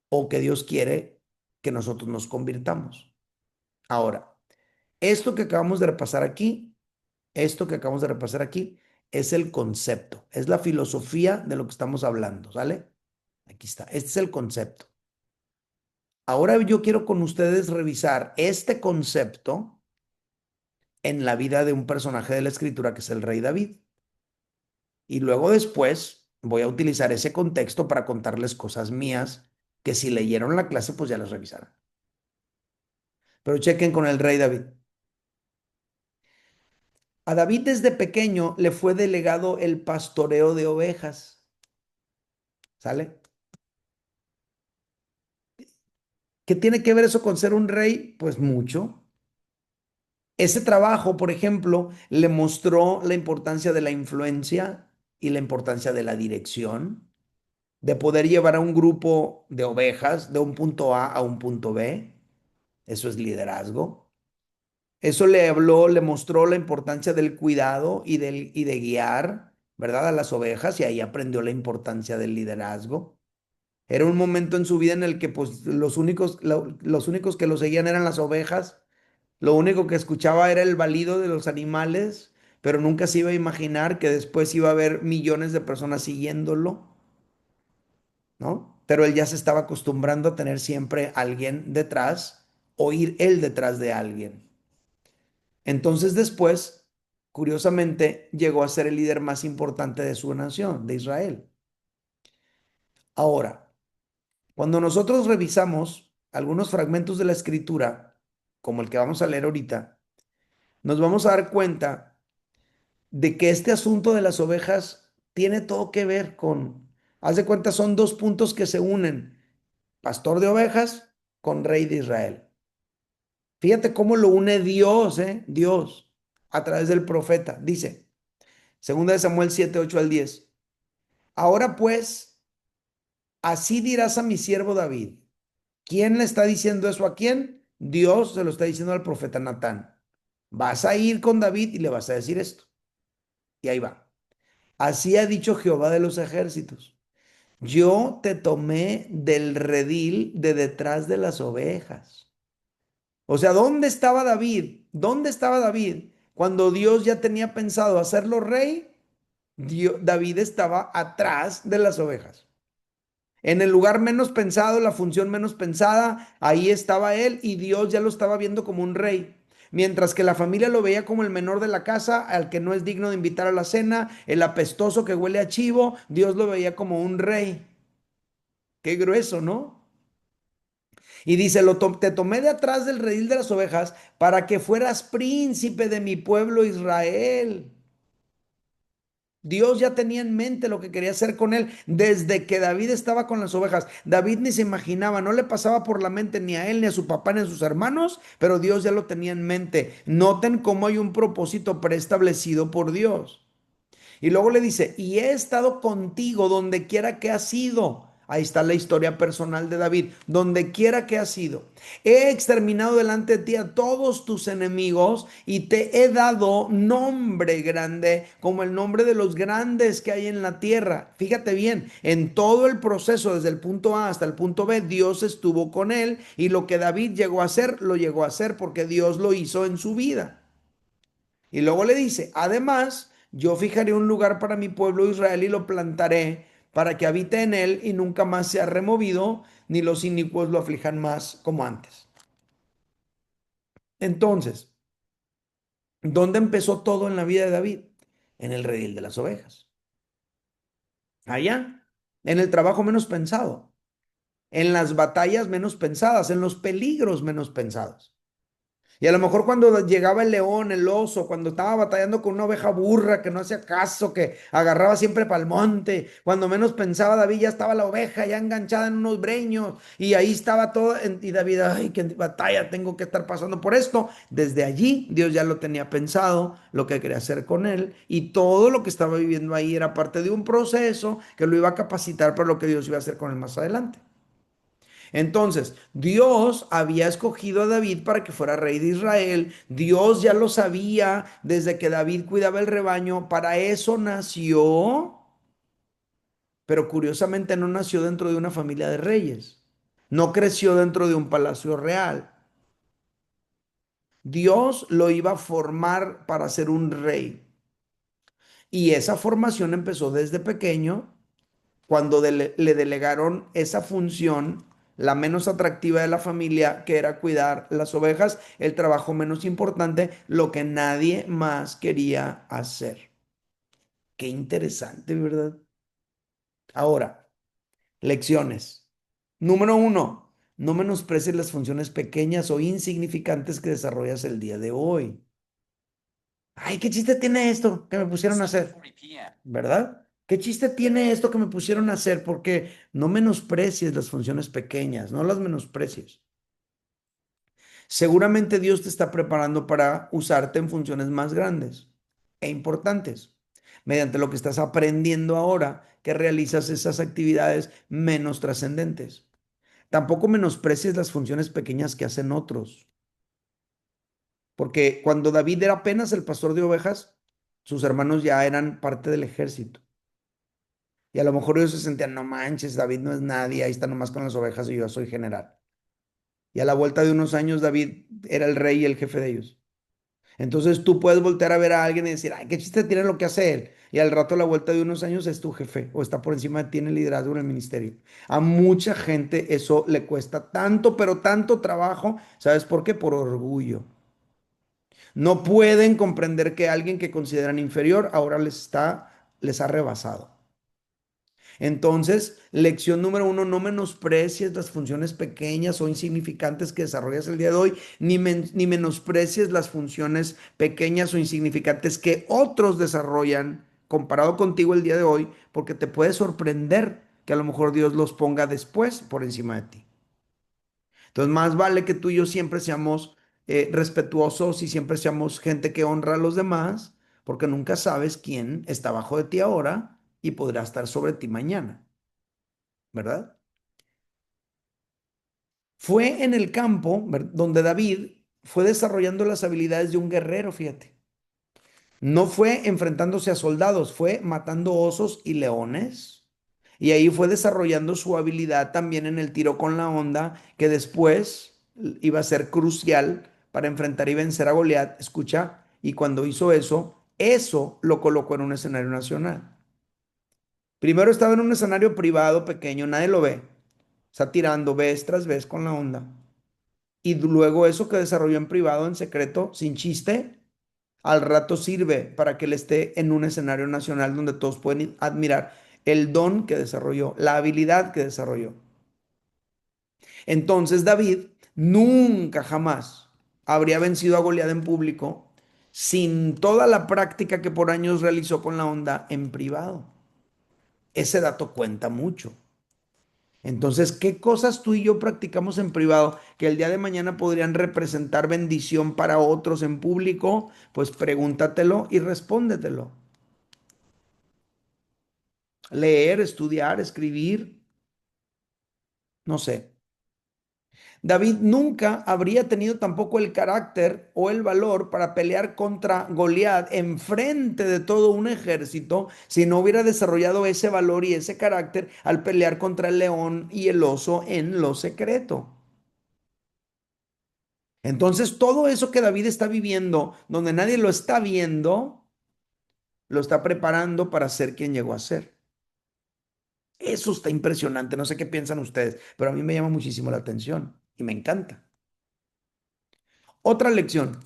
o que Dios quiere que nosotros nos convirtamos. Ahora, esto que acabamos de repasar aquí, esto que acabamos de repasar aquí, es el concepto, es la filosofía de lo que estamos hablando, ¿sale? Aquí está, este es el concepto. Ahora yo quiero con ustedes revisar este concepto en la vida de un personaje de la escritura que es el rey David. Y luego después voy a utilizar ese contexto para contarles cosas mías que si leyeron la clase pues ya las revisaron. Pero chequen con el rey David. A David desde pequeño le fue delegado el pastoreo de ovejas. ¿Sale? ¿Qué tiene que ver eso con ser un rey? Pues mucho. Ese trabajo, por ejemplo, le mostró la importancia de la influencia y la importancia de la dirección, de poder llevar a un grupo de ovejas de un punto A un punto B. Eso es liderazgo. Eso le habló, le mostró la importancia del cuidado y de guiar, ¿verdad? A las ovejas y ahí aprendió la importancia del liderazgo. Era un momento en su vida en el que pues los únicos que lo seguían eran las ovejas. Lo único que escuchaba era el balido de los animales, pero nunca se iba a imaginar que después iba a haber millones de personas siguiéndolo, ¿no? Pero él ya se estaba acostumbrando a tener siempre alguien detrás o ir él detrás de alguien. Entonces después, curiosamente, llegó a ser el líder más importante de su nación, de Israel. Ahora, cuando nosotros revisamos algunos fragmentos de la escritura, como el que vamos a leer ahorita, nos vamos a dar cuenta de que este asunto de las ovejas tiene todo que ver con, haz de cuenta, son dos puntos que se unen, pastor de ovejas con rey de Israel. Fíjate cómo lo une Dios, Dios, a través del profeta. Dice, segunda de Samuel 7, 8 al 10. Ahora pues, así dirás a mi siervo David. ¿Quién le está diciendo eso a quién? Dios se lo está diciendo al profeta Natán. Vas a ir con David y le vas a decir esto. Y ahí va. Así ha dicho Jehová de los ejércitos. Yo te tomé del redil de detrás de las ovejas. O sea, ¿dónde estaba David? ¿Dónde estaba David cuando Dios ya tenía pensado hacerlo rey? David estaba atrás de las ovejas. En el lugar menos pensado, la función menos pensada, ahí estaba él y Dios ya lo estaba viendo como un rey. Mientras que la familia lo veía como el menor de la casa, al que no es digno de invitar a la cena, el apestoso que huele a chivo, Dios lo veía como un rey. Qué grueso, ¿no? Y dice, te tomé de atrás del redil de las ovejas para que fueras príncipe de mi pueblo Israel. Dios ya tenía en mente lo que quería hacer con él desde que David estaba con las ovejas. David ni se imaginaba, no le pasaba por la mente ni a él, ni a su papá, ni a sus hermanos, pero Dios ya lo tenía en mente. Noten cómo hay un propósito preestablecido por Dios. Y luego le dice, y he estado contigo donde quiera que has ido. Ahí está la historia personal de David, donde quiera que has ido. He exterminado delante de ti a todos tus enemigos y te he dado nombre grande como el nombre de los grandes que hay en la tierra. Fíjate bien, en todo el proceso, desde el punto A hasta el punto B, Dios estuvo con él y lo que David llegó a hacer, lo llegó a hacer porque Dios lo hizo en su vida. Y luego le dice, además, yo fijaré un lugar para mi pueblo Israel y lo plantaré para que habite en él y nunca más sea removido, ni los inicuos lo aflijan más como antes. Entonces, ¿dónde empezó todo en la vida de David? En el redil de las ovejas. Allá, en el trabajo menos pensado, en las batallas menos pensadas, en los peligros menos pensados. Y a lo mejor cuando llegaba el león, el oso, cuando estaba batallando con una oveja burra que no hacía caso, que agarraba siempre para el monte, cuando menos pensaba David, ya estaba la oveja ya enganchada en unos breños y ahí estaba todo, y David, ay, qué batalla tengo que estar pasando por esto. Desde allí Dios ya lo tenía pensado, lo que quería hacer con él, y todo lo que estaba viviendo ahí era parte de un proceso que lo iba a capacitar para lo que Dios iba a hacer con él más adelante. Entonces, Dios había escogido a David para que fuera rey de Israel. Dios ya lo sabía desde que David cuidaba el rebaño. Para eso nació, pero curiosamente no nació dentro de una familia de reyes. No creció dentro de un palacio real. Dios lo iba a formar para ser un rey. Y esa formación empezó desde pequeño cuando le delegaron esa función, la menos atractiva de la familia, que era cuidar las ovejas, el trabajo menos importante, lo que nadie más quería hacer. Qué interesante, ¿verdad? Ahora, lecciones. Número uno, no menosprecies las funciones pequeñas o insignificantes que desarrollas el día de hoy. Ay, ¿qué chiste tiene esto que me pusieron a hacer? ¿Verdad? ¿Qué chiste tiene esto que me pusieron a hacer? Porque no menosprecies las funciones pequeñas, no las menosprecies. Seguramente Dios te está preparando para usarte en funciones más grandes e importantes, mediante lo que estás aprendiendo ahora, que realizas esas actividades menos trascendentes. Tampoco menosprecies las funciones pequeñas que hacen otros, porque cuando David era apenas el pastor de ovejas, sus hermanos ya eran parte del ejército. Y a lo mejor ellos se sentían, no manches, David no es nadie, ahí está nomás con las ovejas y yo soy general. Y a la vuelta de unos años David era el rey y el jefe de ellos. Entonces tú puedes voltear a ver a alguien y decir, ay, qué chiste tiene lo que hace él. Y al rato, a la vuelta de unos años, es tu jefe o está por encima de ti en el liderazgo en el ministerio. A mucha gente eso le cuesta tanto, pero tanto trabajo. ¿Sabes por qué? Por orgullo. No pueden comprender que alguien que consideran inferior ahora les ha rebasado. Entonces, lección número uno, no menosprecies las funciones pequeñas o insignificantes que desarrollas el día de hoy, ni menosprecies las funciones pequeñas o insignificantes que otros desarrollan comparado contigo el día de hoy, porque te puede sorprender que a lo mejor Dios los ponga después por encima de ti. Entonces, más vale que tú y yo siempre seamos respetuosos y siempre seamos gente que honra a los demás, porque nunca sabes quién está abajo de ti ahora y podrá estar sobre ti mañana. ¿Verdad? Fue en el campo donde David fue desarrollando las habilidades de un guerrero, fíjate. No fue enfrentándose a soldados, fue matando osos y leones. Y ahí fue desarrollando su habilidad también en el tiro con la honda, que después iba a ser crucial para enfrentar y vencer a Goliat. Escucha, y cuando hizo eso, eso lo colocó en un escenario nacional. Primero estaba en un escenario privado pequeño, nadie lo ve. Está tirando vez tras vez con la onda. Y luego eso que desarrolló en privado, en secreto, sin chiste, al rato sirve para que él esté en un escenario nacional donde todos pueden admirar el don que desarrolló, la habilidad que desarrolló. Entonces David nunca jamás habría vencido a Goliat en público sin toda la práctica que por años realizó con la onda en privado. Ese dato cuenta mucho. Entonces, ¿qué cosas tú y yo practicamos en privado que el día de mañana podrían representar bendición para otros en público? Pues pregúntatelo y respóndetelo. Leer, estudiar, escribir, no sé. David nunca habría tenido tampoco el carácter o el valor para pelear contra Goliat en frente de todo un ejército si no hubiera desarrollado ese valor y ese carácter al pelear contra el león y el oso en lo secreto. Entonces, todo eso que David está viviendo, donde nadie lo está viendo, lo está preparando para ser quien llegó a ser. Eso está impresionante. No sé qué piensan ustedes, pero a mí me llama muchísimo la atención y me encanta. Otra lección.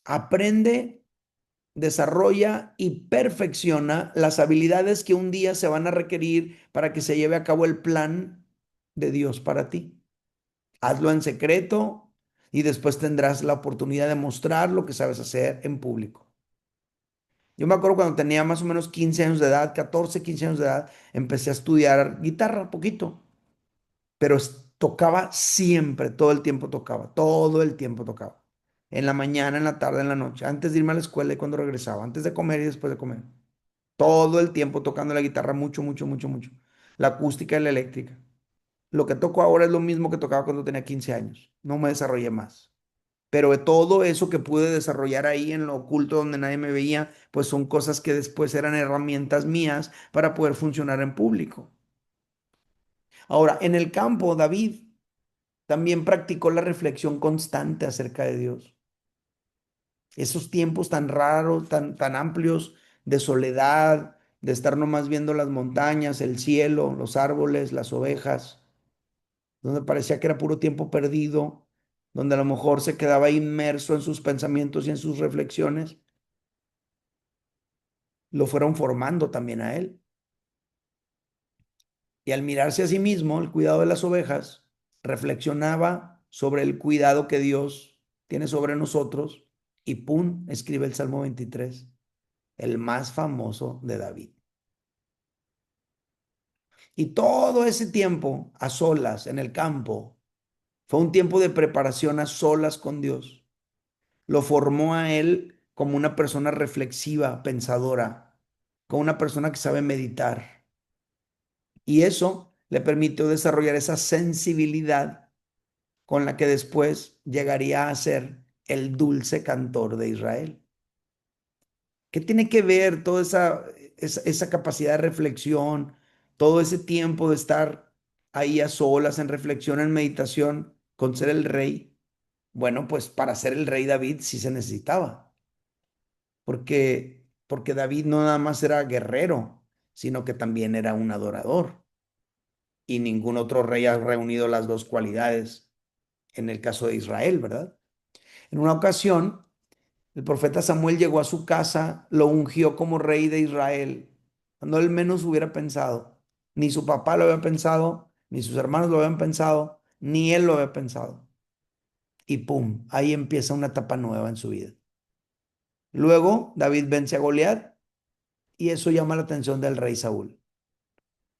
Aprende, desarrolla y perfecciona las habilidades que un día se van a requerir para que se lleve a cabo el plan de Dios para ti. Hazlo en secreto y después tendrás la oportunidad de mostrar lo que sabes hacer en público. Yo me acuerdo cuando tenía más o menos 15 años de edad, 14, 15 años de edad, empecé a estudiar guitarra poquito, pero tocaba siempre, todo el tiempo tocaba, todo el tiempo tocaba. En la mañana, en la tarde, en la noche, antes de irme a la escuela y cuando regresaba, antes de comer y después de comer. Todo el tiempo tocando la guitarra, mucho, mucho, mucho, mucho. La acústica y la eléctrica. Lo que toco ahora es lo mismo que tocaba cuando tenía 15 años. No me desarrollé más. Pero de todo eso que pude desarrollar ahí en lo oculto donde nadie me veía, pues son cosas que después eran herramientas mías para poder funcionar en público. Ahora, en el campo, David también practicó la reflexión constante acerca de Dios. Esos tiempos tan raros, tan amplios de soledad, de estar nomás viendo las montañas, el cielo, los árboles, las ovejas, donde parecía que era puro tiempo perdido, donde a lo mejor se quedaba inmerso en sus pensamientos y en sus reflexiones, lo fueron formando también a él. Y al mirarse a sí mismo, el cuidado de las ovejas, reflexionaba sobre el cuidado que Dios tiene sobre nosotros y ¡pum! Escribe el Salmo 23, el más famoso de David. Y todo ese tiempo a solas en el campo fue un tiempo de preparación a solas con Dios. Lo formó a él como una persona reflexiva, pensadora, como una persona que sabe meditar. Y eso le permitió desarrollar esa sensibilidad con la que después llegaría a ser el dulce cantor de Israel. ¿Qué tiene que ver toda esa capacidad de reflexión, todo ese tiempo de estar ahí a solas, en reflexión, en meditación, con ser el rey? Bueno, pues para ser el rey David sí se necesitaba, porque David no nada más era guerrero, sino que también era un adorador. Y ningún otro rey ha reunido las dos cualidades en el caso de Israel, ¿verdad? En una ocasión, el profeta Samuel llegó a su casa, lo ungió como rey de Israel, cuando él menos hubiera pensado. Ni su papá lo había pensado, ni sus hermanos lo habían pensado, ni él lo había pensado. Y pum, ahí empieza una etapa nueva en su vida. Luego, David vence a Goliat y eso llama la atención del rey Saúl.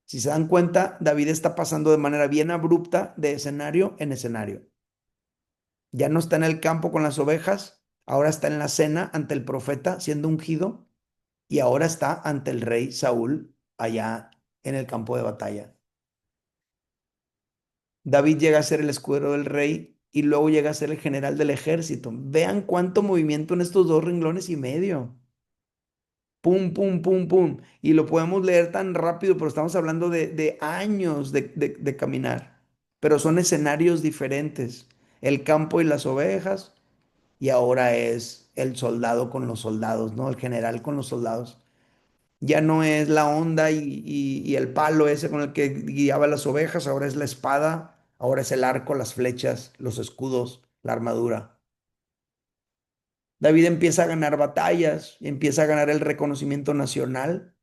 Si se dan cuenta, David está pasando de manera bien abrupta de escenario en escenario. Ya no está en el campo con las ovejas, ahora está en la cena ante el profeta siendo ungido y ahora está ante el rey Saúl allá en el campo de batalla. David llega a ser el escudero del rey y luego llega a ser el general del ejército. Vean cuánto movimiento en estos 2 renglones y medio. Pum, pum, pum, pum. Y lo podemos leer tan rápido, pero estamos hablando de años de caminar. Pero son escenarios diferentes. El campo y las ovejas, y ahora es el soldado con los soldados, ¿no? El general con los soldados. Ya no es la onda y el palo ese con el que guiaba las ovejas, ahora es la espada, ahora es el arco, las flechas, los escudos, la armadura. David empieza a ganar batallas, empieza a ganar el reconocimiento nacional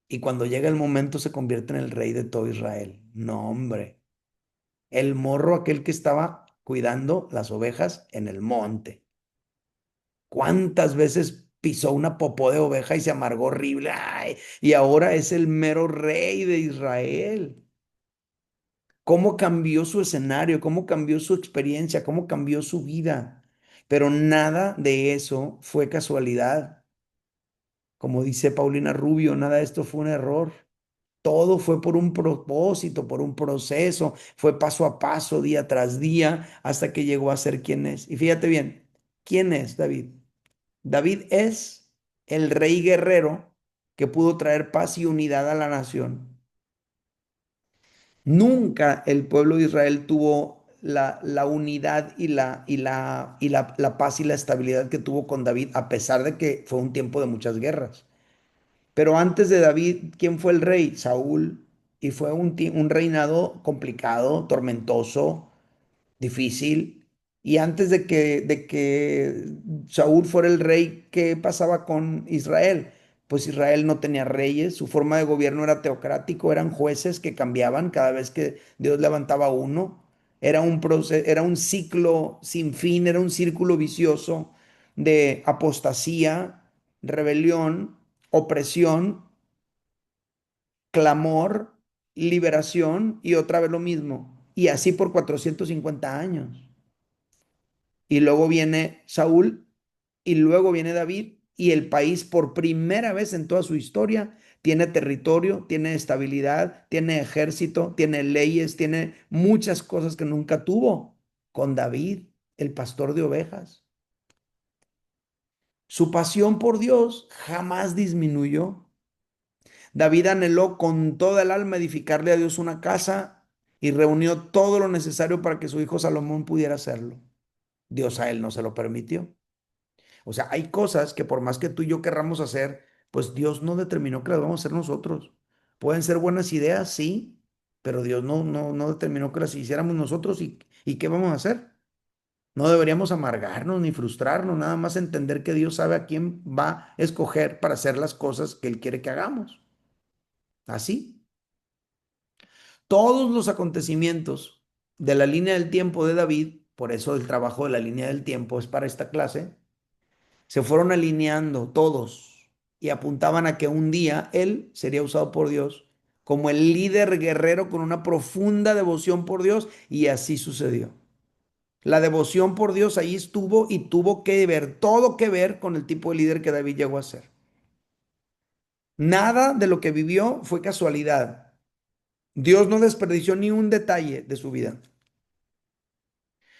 y cuando llega el momento se convierte en el rey de todo Israel. No, hombre, el morro aquel que estaba cuidando las ovejas en el monte. ¿Cuántas veces pisó una popó de oveja y se amargó horrible? Ay, y ahora es el mero rey de Israel. ¿Cómo cambió su escenario? ¿Cómo cambió su experiencia? ¿Cómo cambió su vida? Pero nada de eso fue casualidad. Como dice Paulina Rubio, nada de esto fue un error. Todo fue por un propósito, por un proceso, fue paso a paso, día tras día, hasta que llegó a ser quien es. Y fíjate bien, ¿quién es David? David es el rey guerrero que pudo traer paz y unidad a la nación. Nunca el pueblo de Israel tuvo la unidad y la paz y la estabilidad que tuvo con David, a pesar de que fue un tiempo de muchas guerras. Pero antes de David, ¿quién fue el rey? Saúl. Y fue un reinado complicado, tormentoso, difícil. Y antes de que Saúl fuera el rey, ¿qué pasaba con Israel? Pues Israel no tenía reyes, su forma de gobierno era teocrático, eran jueces que cambiaban cada vez que Dios levantaba uno. era un ciclo sin fin, era un círculo vicioso de apostasía, rebelión, opresión, clamor, liberación y otra vez lo mismo. Y así por 450 años. Y luego viene Saúl y luego viene David y el país por primera vez en toda su historia tiene territorio, tiene estabilidad, tiene ejército, tiene leyes, tiene muchas cosas que nunca tuvo con David, el pastor de ovejas. Su pasión por Dios jamás disminuyó. David anheló con toda el alma edificarle a Dios una casa y reunió todo lo necesario para que su hijo Salomón pudiera hacerlo. Dios a él no se lo permitió. O sea, hay cosas que por más que tú y yo querramos hacer, pues Dios no determinó que las vamos a hacer nosotros. Pueden ser buenas ideas, sí, pero Dios no determinó que las hiciéramos nosotros y ¿qué vamos a hacer? No deberíamos amargarnos ni frustrarnos, nada más entender que Dios sabe a quién va a escoger para hacer las cosas que Él quiere que hagamos. Así. Todos los acontecimientos de la línea del tiempo de David, por eso el trabajo de la línea del tiempo es para esta clase, se fueron alineando todos y apuntaban a que un día él sería usado por Dios como el líder guerrero con una profunda devoción por Dios y así sucedió. La devoción por Dios ahí estuvo y tuvo que ver, todo que ver con el tipo de líder que David llegó a ser. Nada de lo que vivió fue casualidad. Dios no desperdició ni un detalle de su vida.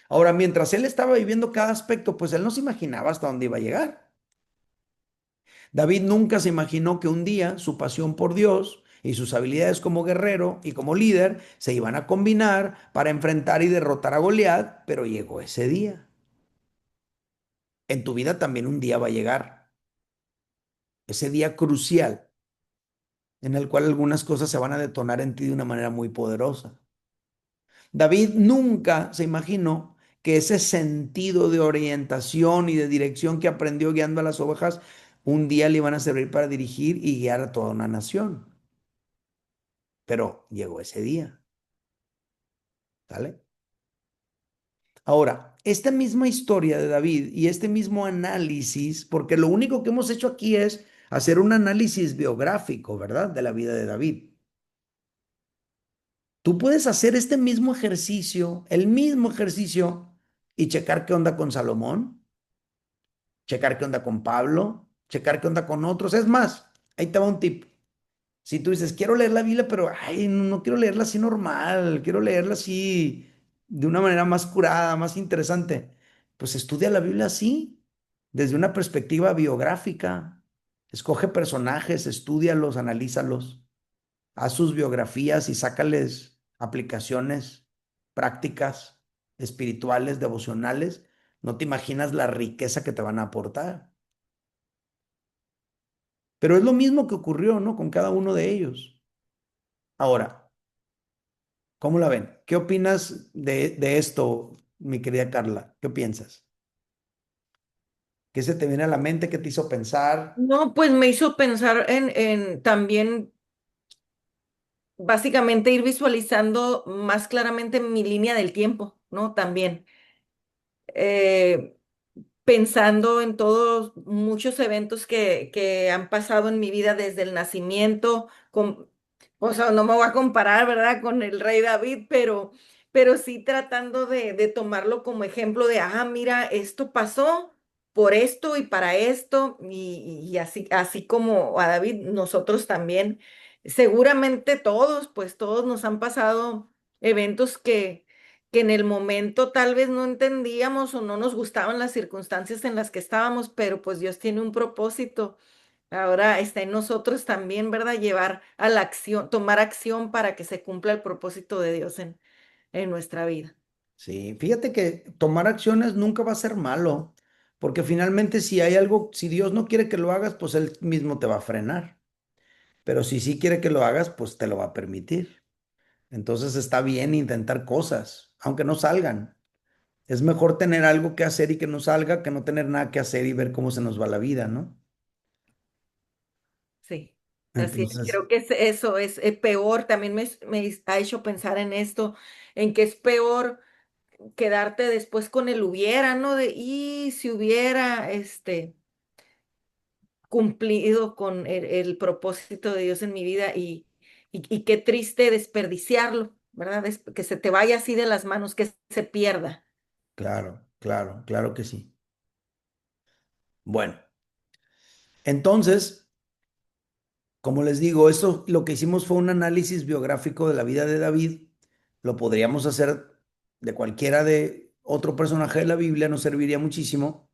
Ahora, mientras él estaba viviendo cada aspecto, pues él no se imaginaba hasta dónde iba a llegar. David nunca se imaginó que un día su pasión por Dios y sus habilidades como guerrero y como líder se iban a combinar para enfrentar y derrotar a Goliat, pero llegó ese día. En tu vida también un día va a llegar, ese día crucial en el cual algunas cosas se van a detonar en ti de una manera muy poderosa. David nunca se imaginó que ese sentido de orientación y de dirección que aprendió guiando a las ovejas, un día le iban a servir para dirigir y guiar a toda una nación. Pero llegó ese día, ¿vale? Ahora, esta misma historia de David y este mismo análisis, porque lo único que hemos hecho aquí es hacer un análisis biográfico, ¿verdad? De la vida de David. Tú puedes hacer este mismo ejercicio, el mismo ejercicio, y checar qué onda con Salomón, checar qué onda con Pablo, checar qué onda con otros. Es más, ahí te va un tip. Si tú dices, quiero leer la Biblia, pero ay, no quiero leerla así normal, quiero leerla así de una manera más curada, más interesante, pues estudia la Biblia así, desde una perspectiva biográfica. Escoge personajes, estúdialos, analízalos, haz sus biografías y sácales aplicaciones prácticas, espirituales, devocionales. No te imaginas la riqueza que te van a aportar. Pero es lo mismo que ocurrió, ¿no? Con cada uno de ellos. Ahora, ¿cómo la ven? ¿Qué opinas de esto, mi querida Carla? ¿Qué piensas? ¿Qué se te viene a la mente? ¿Qué te hizo pensar? No, pues me hizo pensar en también básicamente ir visualizando más claramente mi línea del tiempo, ¿no? También. Eh, Pensando en todos muchos eventos que han pasado en mi vida desde el nacimiento, o sea, no me voy a comparar, ¿verdad?, con el rey David, pero sí tratando de tomarlo como ejemplo de, mira, esto pasó por esto y para esto, y así, así como a David, nosotros también, seguramente todos, pues todos nos han pasado eventos que en el momento tal vez no entendíamos o no nos gustaban las circunstancias en las que estábamos, pero pues Dios tiene un propósito. Ahora está en nosotros también, ¿verdad? Llevar a la acción, tomar acción para que se cumpla el propósito de Dios en nuestra vida. Sí, fíjate que tomar acciones nunca va a ser malo, porque finalmente si hay algo, si Dios no quiere que lo hagas, pues Él mismo te va a frenar. Pero si sí quiere que lo hagas, pues te lo va a permitir. Entonces está bien intentar cosas, aunque no salgan. Es mejor tener algo que hacer y que no salga que no tener nada que hacer y ver cómo se nos va la vida, ¿no? Sí, así es. Entonces, Creo que eso es peor. También me ha hecho pensar en esto, en que es peor. quedarte después con el hubiera, ¿no? Y si hubiera, cumplido con el propósito de Dios en mi vida y qué triste desperdiciarlo, ¿verdad? Que se te vaya así de las manos, que se pierda. Claro, claro, claro que sí. Bueno, entonces, como les digo, esto lo que hicimos fue un análisis biográfico de la vida de David. Lo podríamos hacer de cualquiera de otro personaje de la Biblia, nos serviría muchísimo,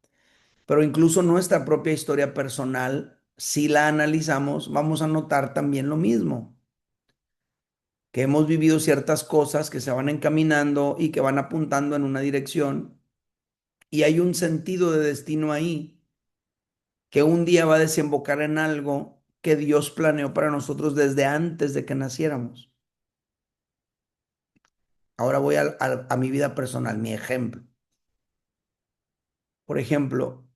pero incluso nuestra propia historia personal, si la analizamos, vamos a notar también lo mismo, que hemos vivido ciertas cosas que se van encaminando y que van apuntando en una dirección, y hay un sentido de destino ahí que un día va a desembocar en algo que Dios planeó para nosotros desde antes de que naciéramos. Ahora voy a mi vida personal, mi ejemplo. Por ejemplo,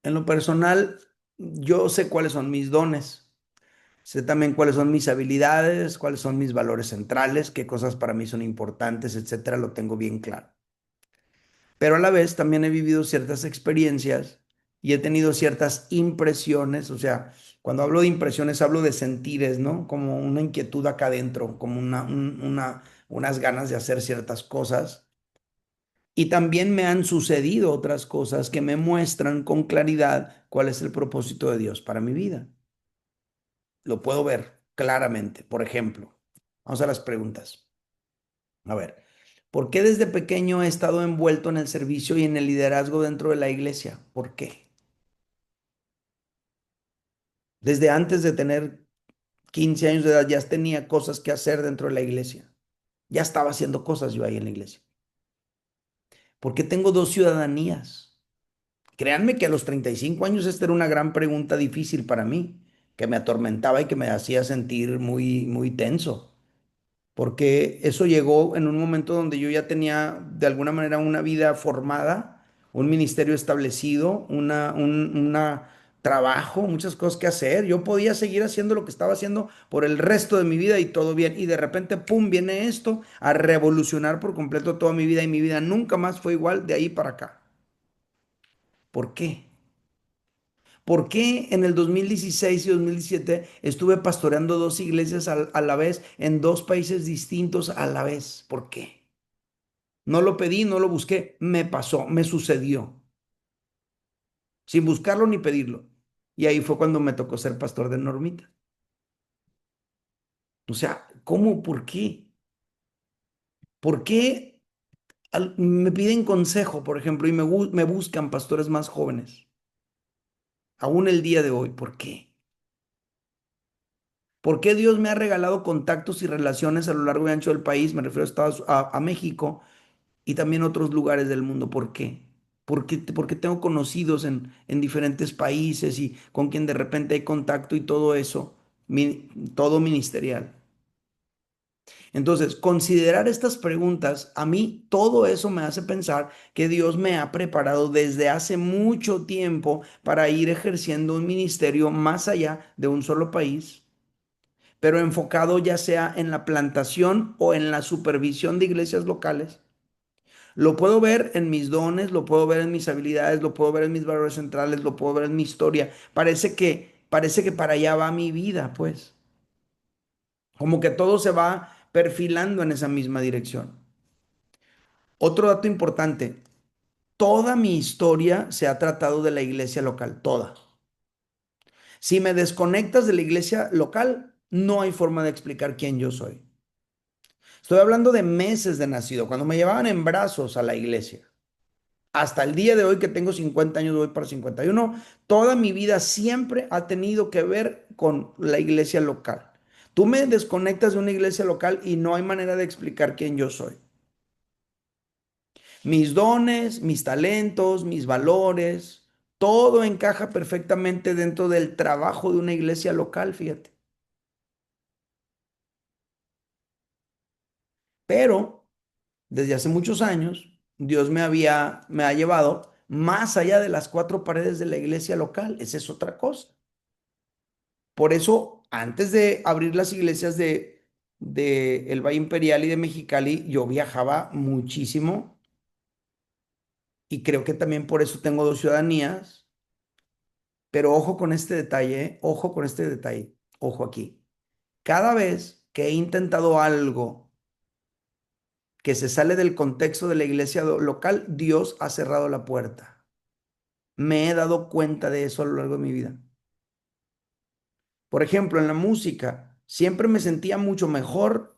en lo personal, yo sé cuáles son mis dones, sé también cuáles son mis habilidades, cuáles son mis valores centrales, qué cosas para mí son importantes, etcétera, lo tengo bien claro. Pero a la vez también he vivido ciertas experiencias y he tenido ciertas impresiones, o sea, cuando hablo de impresiones hablo de sentires, ¿no? Como una inquietud acá adentro, como unas ganas de hacer ciertas cosas. Y también me han sucedido otras cosas que me muestran con claridad cuál es el propósito de Dios para mi vida. Lo puedo ver claramente. Por ejemplo, vamos a las preguntas. A ver, ¿por qué desde pequeño he estado envuelto en el servicio y en el liderazgo dentro de la iglesia? ¿Por qué? Desde antes de tener 15 años de edad ya tenía cosas que hacer dentro de la iglesia. Ya estaba haciendo cosas yo ahí en la iglesia. ¿Por qué tengo dos ciudadanías? Créanme que a los 35 años esta era una gran pregunta difícil para mí, que me atormentaba y que me hacía sentir muy, muy tenso, porque eso llegó en un momento donde yo ya tenía de alguna manera una vida formada, un ministerio establecido, una trabajo, muchas cosas que hacer. Yo podía seguir haciendo lo que estaba haciendo por el resto de mi vida y todo bien. Y de repente, ¡pum!, viene esto a revolucionar por completo toda mi vida y mi vida nunca más fue igual de ahí para acá. ¿Por qué? ¿Por qué en el 2016 y 2017 estuve pastoreando dos iglesias a la vez en dos países distintos a la vez? ¿Por qué? No lo pedí, no lo busqué, me pasó, me sucedió, sin buscarlo ni pedirlo. Y ahí fue cuando me tocó ser pastor de Normita. O sea, ¿cómo? ¿Por qué? ¿Por qué me piden consejo, por ejemplo, y me buscan pastores más jóvenes? Aún el día de hoy, ¿por qué? ¿Por qué Dios me ha regalado contactos y relaciones a lo largo y ancho del país? Me refiero a México y también a otros lugares del mundo. ¿Por qué? Porque tengo conocidos en diferentes países y con quien de repente hay contacto y todo eso, todo ministerial. Entonces, considerar estas preguntas, a mí todo eso me hace pensar que Dios me ha preparado desde hace mucho tiempo para ir ejerciendo un ministerio más allá de un solo país, pero enfocado ya sea en la plantación o en la supervisión de iglesias locales. Lo puedo ver en mis dones, lo puedo ver en mis habilidades, lo puedo ver en mis valores centrales, lo puedo ver en mi historia. Parece que para allá va mi vida, pues. Como que todo se va perfilando en esa misma dirección. Otro dato importante, toda mi historia se ha tratado de la iglesia local, toda. Si me desconectas de la iglesia local, no hay forma de explicar quién yo soy. Estoy hablando de meses de nacido, cuando me llevaban en brazos a la iglesia. Hasta el día de hoy que tengo 50 años, voy para 51, toda mi vida siempre ha tenido que ver con la iglesia local. Tú me desconectas de una iglesia local y no hay manera de explicar quién yo soy. Mis dones, mis talentos, mis valores, todo encaja perfectamente dentro del trabajo de una iglesia local, fíjate. Pero desde hace muchos años, Dios me ha llevado más allá de las cuatro paredes de la iglesia local. Esa es otra cosa. Por eso, antes de abrir las iglesias de el Valle Imperial y de Mexicali, yo viajaba muchísimo y creo que también por eso tengo dos ciudadanías, pero ojo con este detalle, ojo con este detalle, ojo aquí. Cada vez que he intentado algo que se sale del contexto de la iglesia local, Dios ha cerrado la puerta. Me he dado cuenta de eso a lo largo de mi vida. Por ejemplo, en la música, siempre me sentía mucho mejor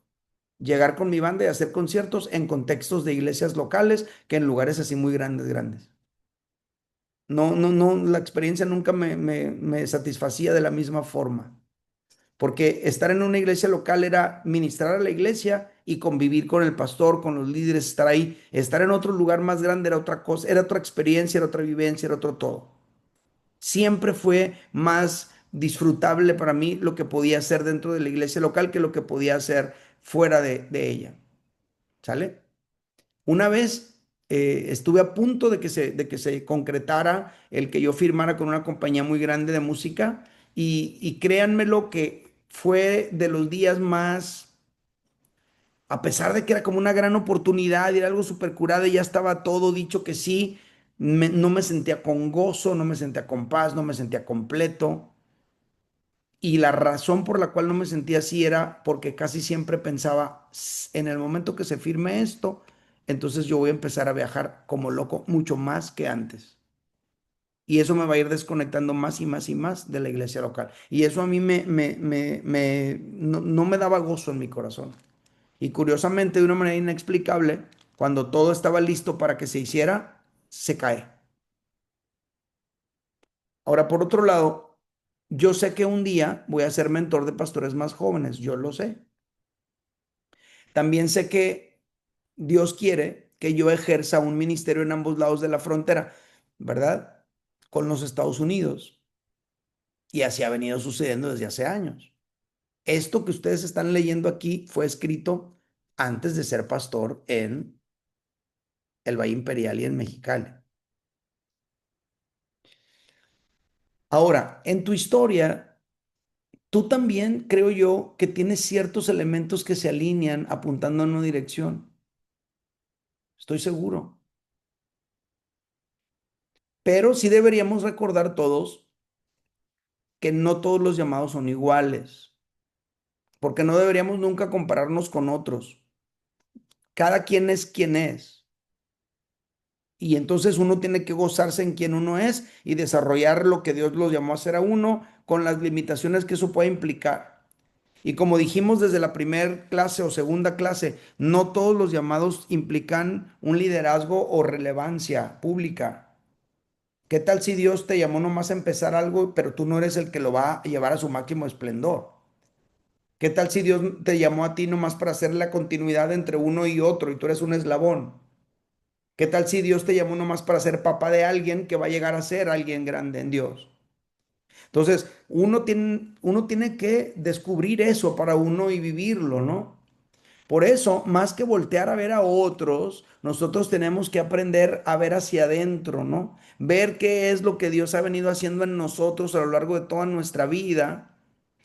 llegar con mi banda y hacer conciertos en contextos de iglesias locales que en lugares así muy grandes, grandes. No, no, no, la experiencia nunca me satisfacía de la misma forma, porque estar en una iglesia local era ministrar a la iglesia y convivir con el pastor, con los líderes, estar ahí. Estar en otro lugar más grande era otra cosa, era otra experiencia, era otra vivencia, era otro todo. Siempre fue más disfrutable para mí lo que podía hacer dentro de la iglesia local que lo que podía hacer fuera de ella. ¿Sale? Una vez estuve a punto de que se concretara el que yo firmara con una compañía muy grande de música y créanmelo que fue de los días más, a pesar de que era como una gran oportunidad y era algo súper curado y ya estaba todo dicho que sí, no me sentía con gozo, no me sentía con paz, no me sentía completo. Y la razón por la cual no me sentía así era porque casi siempre pensaba, En el momento que se firme esto, entonces yo voy a empezar a viajar como loco mucho más que antes. Y eso me va a ir desconectando más y más y más de la iglesia local. Y eso a mí no me daba gozo en mi corazón. Y curiosamente, de una manera inexplicable, cuando todo estaba listo para que se hiciera, se cae. Ahora, por otro lado, yo sé que un día voy a ser mentor de pastores más jóvenes, yo lo sé. También sé que Dios quiere que yo ejerza un ministerio en ambos lados de la frontera, ¿verdad? Con los Estados Unidos. Y así ha venido sucediendo desde hace años. Esto que ustedes están leyendo aquí fue escrito antes de ser pastor en el Valle Imperial y en Mexicali. Ahora, en tu historia, tú también creo yo que tienes ciertos elementos que se alinean apuntando en una dirección. Estoy seguro. Pero sí deberíamos recordar todos que no todos los llamados son iguales, porque no deberíamos nunca compararnos con otros. Cada quien es quien es. Y entonces uno tiene que gozarse en quien uno es y desarrollar lo que Dios los llamó a hacer a uno con las limitaciones que eso puede implicar. Y como dijimos desde la primera clase o segunda clase, no todos los llamados implican un liderazgo o relevancia pública. ¿Qué tal si Dios te llamó nomás a empezar algo, pero tú no eres el que lo va a llevar a su máximo esplendor? ¿Qué tal si Dios te llamó a ti nomás para hacer la continuidad entre uno y otro y tú eres un eslabón? ¿Qué tal si Dios te llamó nomás para ser papá de alguien que va a llegar a ser alguien grande en Dios? Entonces, uno tiene que descubrir eso para uno y vivirlo, ¿no? Por eso, más que voltear a ver a otros, nosotros tenemos que aprender a ver hacia adentro, ¿no? Ver qué es lo que Dios ha venido haciendo en nosotros a lo largo de toda nuestra vida.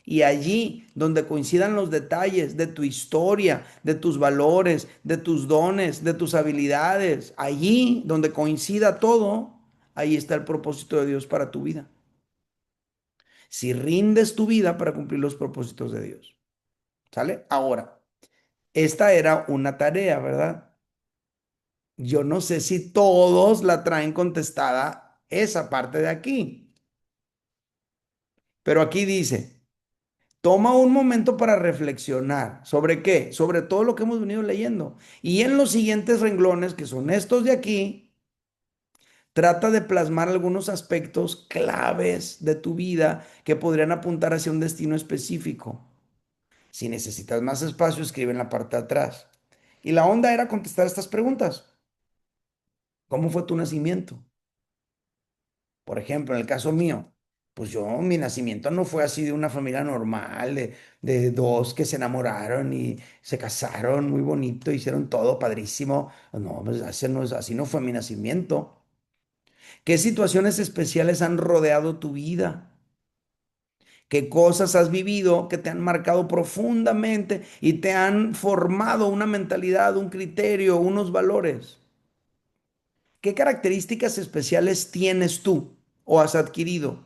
Y allí donde coincidan los detalles de tu historia, de tus valores, de tus dones, de tus habilidades, allí donde coincida todo, ahí está el propósito de Dios para tu vida. Si rindes tu vida para cumplir los propósitos de Dios. ¿Sale? Ahora, esta era una tarea, ¿verdad? Yo no sé si todos la traen contestada esa parte de aquí, pero aquí dice, toma un momento para reflexionar. ¿Sobre qué? Sobre todo lo que hemos venido leyendo. Y en los siguientes renglones, que son estos de aquí, trata de plasmar algunos aspectos claves de tu vida que podrían apuntar hacia un destino específico. Si necesitas más espacio, escribe en la parte de atrás. Y la onda era contestar estas preguntas. ¿Cómo fue tu nacimiento? Por ejemplo, en el caso mío, pues mi nacimiento no fue así de una familia normal, de dos que se enamoraron y se casaron muy bonito, hicieron todo padrísimo. No, pues así no fue mi nacimiento. ¿Qué situaciones especiales han rodeado tu vida? ¿Qué cosas has vivido que te han marcado profundamente y te han formado una mentalidad, un criterio, unos valores? ¿Qué características especiales tienes tú o has adquirido?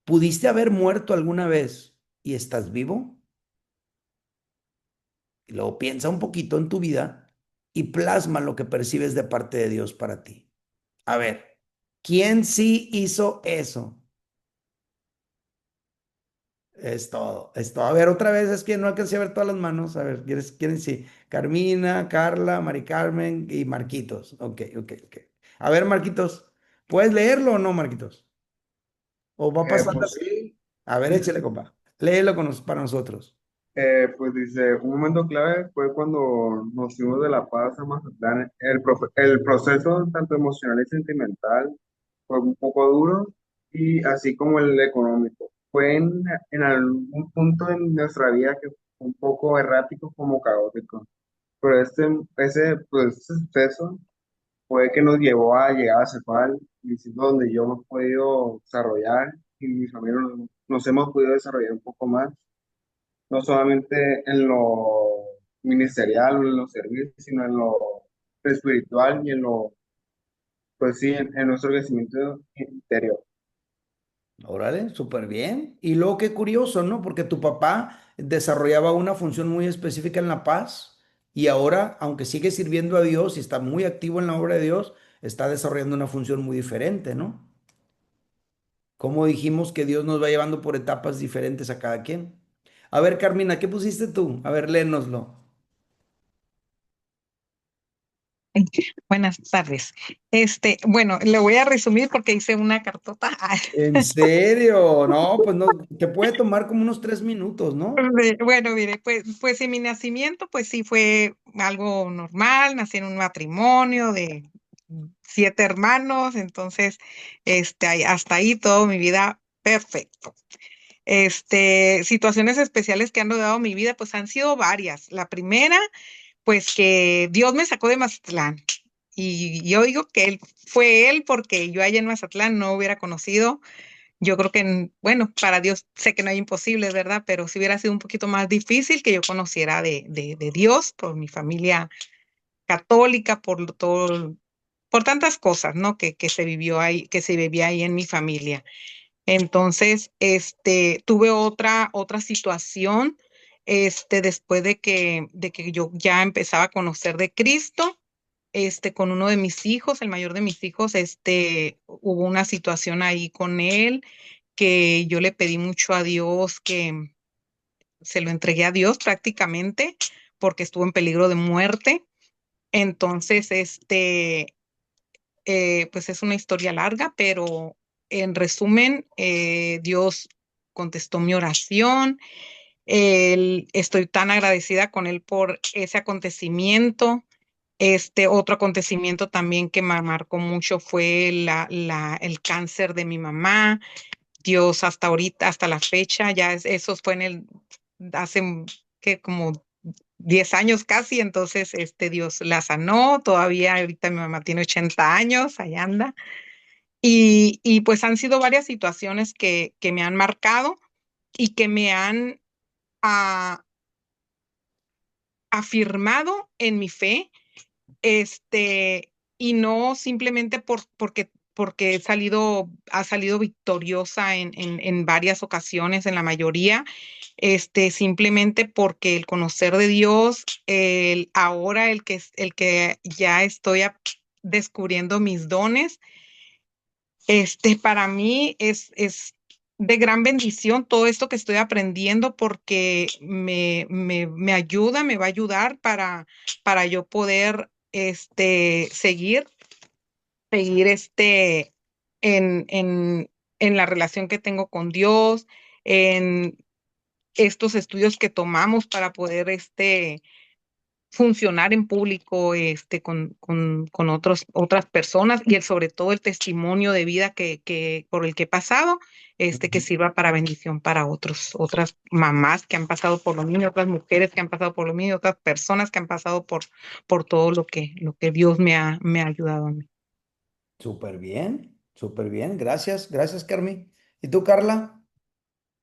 ¿Pudiste haber muerto alguna vez y estás vivo? Y luego piensa un poquito en tu vida y plasma lo que percibes de parte de Dios para ti. A ver, ¿quién sí hizo eso? Es todo, es todo. A ver, otra vez, es que no alcancé a ver todas las manos. A ver, ¿quién sí? Carmina, Carla, Mari Carmen y Marquitos. Ok, ok, ok. A ver, Marquitos, ¿puedes leerlo o no, Marquitos? ¿O va a pasar? Pues sí, A ver, échale, compa. Léelo para nosotros. pues dice, un momento clave fue cuando nos fuimos de La Paz a Mazatlán. El proceso, tanto emocional y sentimental, fue un poco duro, y así como el económico. Fue en algún punto en nuestra vida que fue un poco errático, como caótico. Pero pues, ese suceso fue que nos llevó a llegar a Cepal, y es donde yo me he podido desarrollar y mi familia nos hemos podido desarrollar un poco más, no solamente en lo ministerial o en los servicios, sino en lo espiritual y pues sí, en nuestro crecimiento interior. Órale, súper bien. Y luego qué curioso, ¿no? Porque tu papá desarrollaba una función muy específica en La Paz y ahora, aunque sigue sirviendo a Dios y está muy activo en la obra de Dios, está desarrollando una función muy diferente, ¿no? Como dijimos que Dios nos va llevando por etapas diferentes a cada quien. A ver, Carmina, ¿qué pusiste tú? A ver, léenoslo. Buenas tardes. Bueno, le voy a resumir porque hice una cartota. ¿En serio? No, pues no, te puede tomar como unos 3 minutos, ¿no? Bueno, mire, pues en mi nacimiento, pues sí fue algo normal. Nací en un matrimonio de 7 hermanos, entonces, hasta ahí todo mi vida perfecto. Situaciones especiales que han rodeado mi vida, pues han sido varias. La primera, pues que Dios me sacó de Mazatlán. Y yo digo que fue él porque yo allá en Mazatlán no hubiera conocido. Yo creo que, bueno, para Dios sé que no hay imposibles, ¿verdad? Pero si hubiera sido un poquito más difícil que yo conociera de Dios por mi familia católica, por tantas cosas, ¿no? Que se vivió ahí, que se vivía ahí en mi familia. Entonces, tuve otra situación, después de que yo ya empezaba a conocer de Cristo, con uno de mis hijos, el mayor de mis hijos, hubo una situación ahí con él que yo le pedí mucho a Dios, que se lo entregué a Dios prácticamente porque estuvo en peligro de muerte. Entonces, pues es una historia larga, pero en resumen, Dios contestó mi oración. Estoy tan agradecida con él por ese acontecimiento. Otro acontecimiento también que me marcó mucho fue el cáncer de mi mamá. Dios hasta ahorita, hasta la fecha, eso fue hace que como 10 años casi, entonces Dios la sanó. Todavía ahorita mi mamá tiene 80 años, ahí anda. Y pues han sido varias situaciones que me han marcado y que me han ah, afirmado en mi fe, y no simplemente porque ha salido victoriosa en varias ocasiones, en la mayoría, simplemente porque el conocer de Dios, ahora el que ya estoy descubriendo mis dones, para mí es de gran bendición todo esto que estoy aprendiendo porque me ayuda, me va a ayudar para yo poder seguir en la relación que tengo con Dios, en estos estudios que tomamos para poder funcionar en público, con otras personas, y sobre todo el testimonio de vida por el que he pasado, que Ujú. sirva para bendición para otras mamás que han pasado por lo mismo, otras mujeres que han pasado por lo mismo, otras personas que han pasado por todo lo que Dios me ha ayudado a mí. Súper bien, súper bien. Gracias, gracias, Carmen. ¿Y tú, Carla?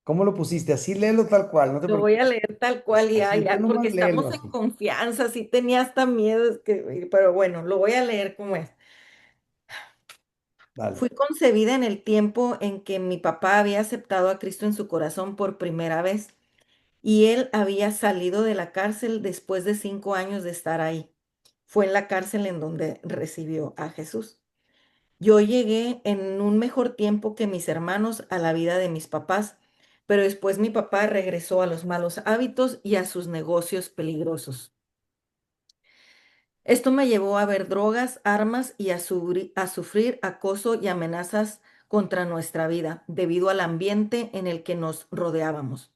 ¿Cómo lo pusiste? Así léelo tal cual, no te Lo voy a preocupes. leer tal cual ya, Así, tú ya, nomás porque léelo estamos en así. confianza, sí tenía hasta miedo, pero bueno, lo voy a leer como es. Dale. Fui concebida en el tiempo en que mi papá había aceptado a Cristo en su corazón por primera vez y él había salido de la cárcel después de 5 años de estar ahí. Fue en la cárcel en donde recibió a Jesús. Yo llegué en un mejor tiempo que mis hermanos a la vida de mis papás, pero después mi papá regresó a los malos hábitos y a sus negocios peligrosos. Esto me llevó a ver drogas, armas y a sufrir acoso y amenazas contra nuestra vida debido al ambiente en el que nos rodeábamos.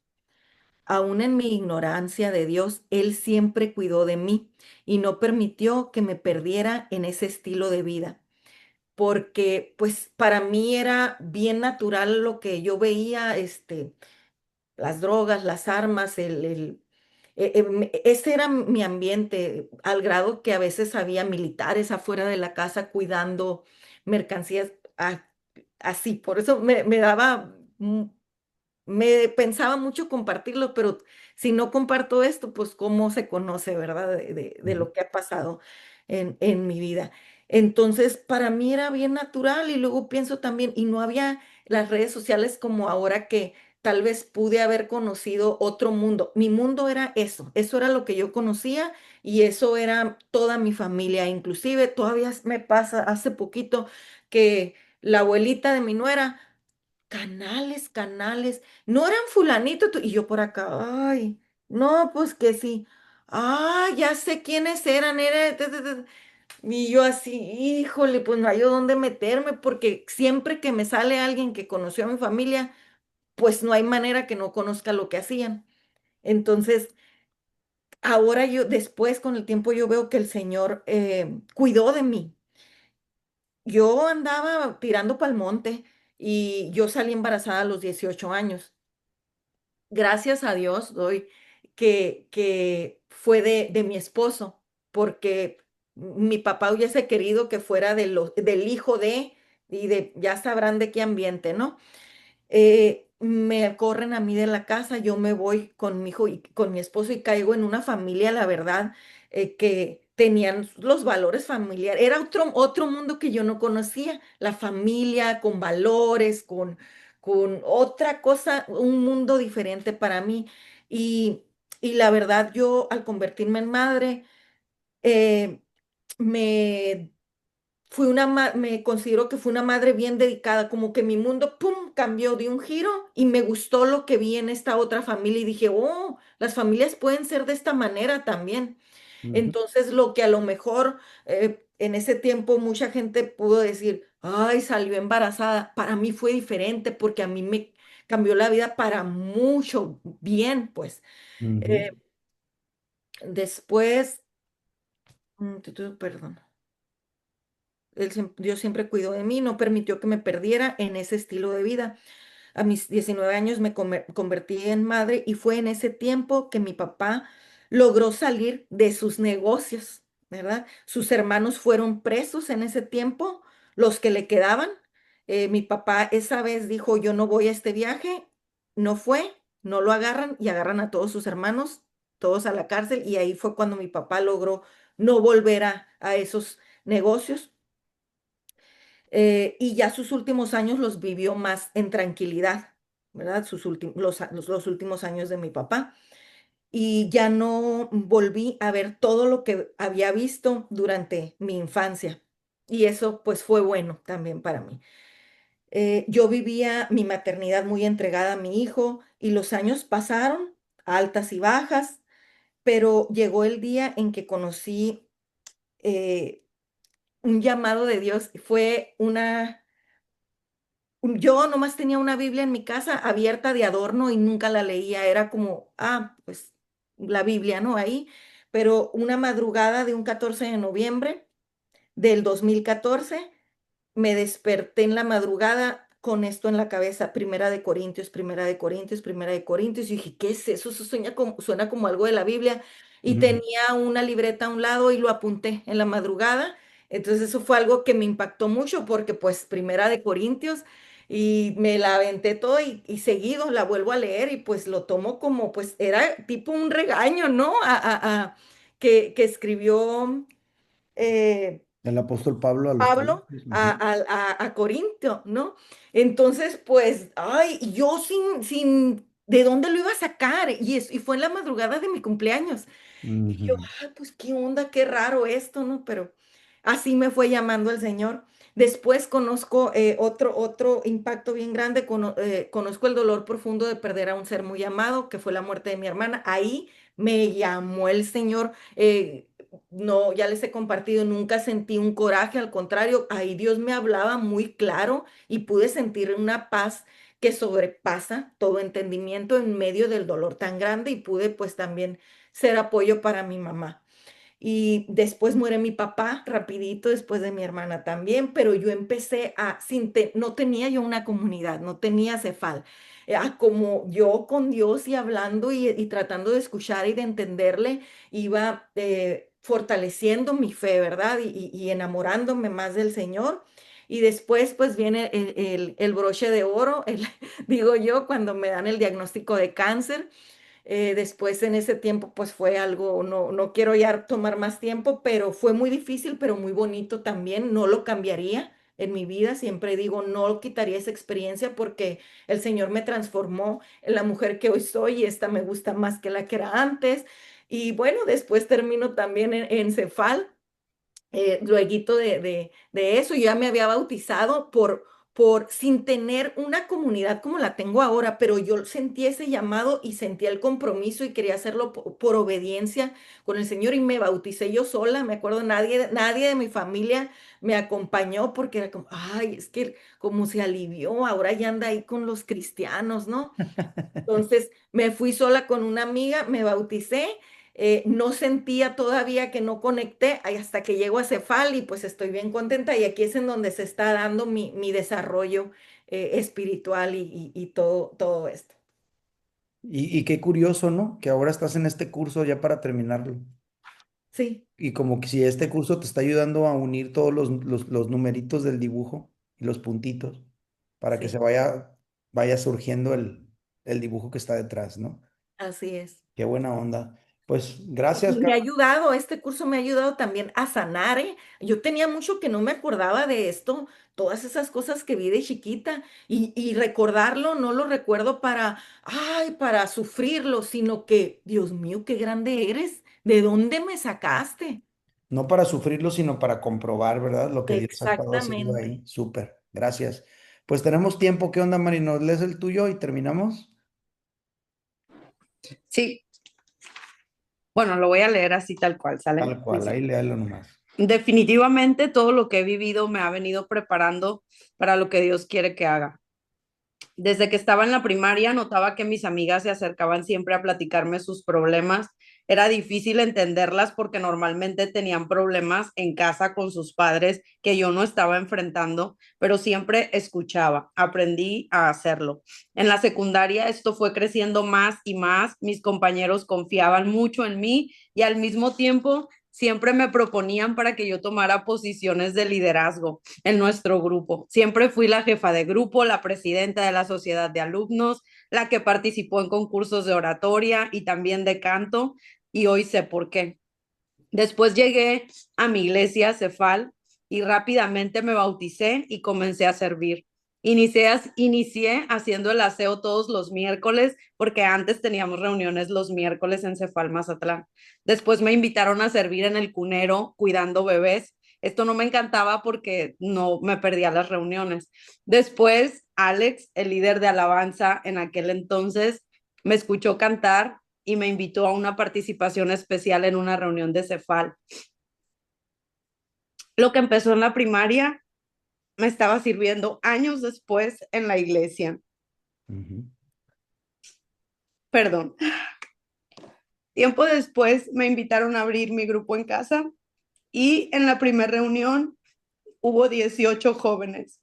Aún en mi ignorancia de Dios, Él siempre cuidó de mí y no permitió que me perdiera en ese estilo de vida, porque pues para mí era bien natural lo que yo veía, las drogas, las armas, ese era mi ambiente, al grado que a veces había militares afuera de la casa cuidando mercancías, así. Por eso me daba, me pensaba mucho compartirlo, pero si no comparto esto, pues cómo se conoce, ¿verdad? De Ujú. lo que ha pasado en mi vida. Entonces, para mí era bien natural y luego pienso también, y no había las redes sociales como ahora que tal vez pude haber conocido otro mundo. Mi mundo era eso era lo que yo conocía y eso era toda mi familia. Inclusive todavía me pasa hace poquito que la abuelita de mi nuera, canales, canales, no eran fulanito, y yo por acá, ay, no, pues que sí. Ah, ya sé quiénes eran, y yo así, híjole, pues no hay dónde meterme, porque siempre que me sale alguien que conoció a mi familia, pues no hay manera que no conozca lo que hacían. Entonces, ahora yo, después con el tiempo, yo veo que el Señor cuidó de mí. Yo andaba tirando pa'l monte y yo salí embarazada a los 18 años. Gracias a Dios doy que fue de mi esposo, porque mi papá hubiese querido que fuera del hijo de, y de, ya sabrán de qué ambiente, ¿no? Me corren a mí de la casa, yo me voy con mi hijo y con mi esposo y caigo en una familia, la verdad, que tenían los valores familiares. Era otro mundo que yo no conocía, la familia con valores, con otra cosa, un mundo diferente para mí. Y, y la verdad, yo al convertirme en madre, eh, me me considero que fue una madre bien dedicada, como que mi mundo, pum, cambió de un giro y me gustó lo que vi en esta otra familia y dije, oh, las familias pueden ser de esta manera también. Ujú. Entonces, lo que a lo mejor en ese tiempo mucha gente pudo decir, ay, salió embarazada, para mí fue diferente porque a mí me cambió la vida para mucho bien, pues. Ujú. Eh, después, perdón. Dios siempre cuidó de mí, no permitió que me perdiera en ese estilo de vida. A mis 19 años me convertí en madre y fue en ese tiempo que mi papá logró salir de sus negocios, ¿verdad? Sus hermanos fueron presos en ese tiempo, los que le quedaban. Mi papá esa vez dijo, yo no voy a este viaje, no fue, no lo agarran y agarran a todos sus hermanos, todos a la cárcel y ahí fue cuando mi papá logró no volver a esos negocios, y ya sus últimos años los vivió más en tranquilidad, ¿verdad? Los últimos años de mi papá. Y ya no volví a ver todo lo que había visto durante mi infancia. Y eso pues fue bueno también para mí. Yo vivía mi maternidad muy entregada a mi hijo y los años pasaron, altas y bajas, pero llegó el día en que conocí un llamado de Dios. Fue yo nomás tenía una Biblia en mi casa abierta de adorno y nunca la leía. Era como, pues la Biblia, ¿no? Ahí. Pero una madrugada de un 14 de noviembre del 2014 me desperté en la madrugada con esto en la cabeza, Primera de Corintios, Primera de Corintios, Primera de Corintios, y dije, ¿qué es eso? Eso suena como algo de la Biblia, y Ujú. tenía una libreta a un lado y lo apunté en la madrugada, entonces eso fue algo que me impactó mucho, porque pues Primera de Corintios, Y me la aventé todo y seguido la vuelvo a leer y pues lo tomo como, pues era tipo un regaño, ¿no? Que escribió El apóstol Pablo a los Pablo Corintios. Ujú. a Corinto, ¿no? Entonces, pues, ay, yo ¿de dónde lo iba a sacar? Y fue en la madrugada de mi cumpleaños. Y yo, Ujú. ay, pues qué onda, qué raro esto, ¿no? Pero así me fue llamando el Señor. Después conozco otro impacto bien grande, conozco el dolor profundo de perder a un ser muy amado, que fue la muerte de mi hermana. Ahí me llamó el Señor. No, ya les he compartido, nunca sentí un coraje, al contrario, ahí Dios me hablaba muy claro y pude sentir una paz que sobrepasa todo entendimiento en medio del dolor tan grande y pude pues también ser apoyo para mi mamá. Y después muere mi papá, rapidito, después de mi hermana también, pero yo empecé no tenía yo una comunidad, no tenía Cefal. Como yo con Dios y hablando y tratando de escuchar y de entenderle, iba fortaleciendo mi fe, ¿verdad? Y enamorándome más del Señor. Y después pues viene el broche de oro, digo yo, cuando me dan el diagnóstico de cáncer. Después en ese tiempo pues fue algo, no quiero ya tomar más tiempo, pero fue muy difícil, pero muy bonito también. No lo cambiaría en mi vida. Siempre digo, no quitaría esa experiencia porque el Señor me transformó en la mujer que hoy soy y esta me gusta más que la que era antes. Y bueno, después termino también en Cefal. Lueguito de eso, yo ya me había bautizado sin tener una comunidad como la tengo ahora, pero yo sentí ese llamado y sentí el compromiso y quería hacerlo por obediencia con el Señor y me bauticé yo sola, me acuerdo, nadie de mi familia me acompañó porque era como, ay, es que como se alivió, ahora ya anda ahí con los cristianos, ¿no? Entonces me fui sola con una amiga, me bauticé, no sentía todavía que no conecté hasta que llego a Cefal y pues estoy bien contenta y aquí es en donde se está dando mi desarrollo espiritual y todo esto. Y qué curioso, ¿no? Que ahora estás en este curso ya para terminarlo. Sí, Y como que si este curso te está ayudando a unir todos los numeritos del dibujo y los puntitos para que se sí, vaya surgiendo el dibujo que está detrás, ¿no? así es. Qué buena onda. Pues gracias, Y me ha Carla. ayudado, este curso me ha ayudado también a sanar, ¿eh? Yo tenía mucho que no me acordaba de esto, todas esas cosas que vi de chiquita y recordarlo, no lo recuerdo para sufrirlo, sino que, Dios mío, qué grande eres, ¿de dónde me sacaste? No para sufrirlo, sino para comprobar, ¿verdad? Lo que Dios ha estado haciendo Exactamente. ahí. Súper. Gracias. Pues tenemos tiempo. ¿Qué onda, Mari? ¿Nos lees el tuyo y terminamos? Sí, bueno, lo voy a leer así tal cual, ¿sale? Tal cual. Dice, Ahí léalo nomás. definitivamente todo lo que he vivido me ha venido preparando para lo que Dios quiere que haga. Desde que estaba en la primaria notaba que mis amigas se acercaban siempre a platicarme sus problemas. Era difícil entenderlas porque normalmente tenían problemas en casa con sus padres que yo no estaba enfrentando, pero siempre escuchaba. Aprendí a hacerlo. En la secundaria esto fue creciendo más y más. Mis compañeros confiaban mucho en mí y al mismo tiempo siempre me proponían para que yo tomara posiciones de liderazgo en nuestro grupo. Siempre fui la jefa de grupo, la presidenta de la sociedad de alumnos, la que participó en concursos de oratoria y también de canto, y hoy sé por qué. Después llegué a mi iglesia, Cefal, y rápidamente me bauticé y comencé a servir. Inicié haciendo el aseo todos los miércoles, porque antes teníamos reuniones los miércoles en Cefal Mazatlán. Después me invitaron a servir en el cunero cuidando bebés. Esto no me encantaba porque no me perdía las reuniones. Después, Alex, el líder de alabanza en aquel entonces, me escuchó cantar y me invitó a una participación especial en una reunión de Cefal. Lo que empezó en la primaria me estaba sirviendo años después en la iglesia. Ujú. Perdón. Tiempo después me invitaron a abrir mi grupo en casa y en la primera reunión hubo 18 jóvenes.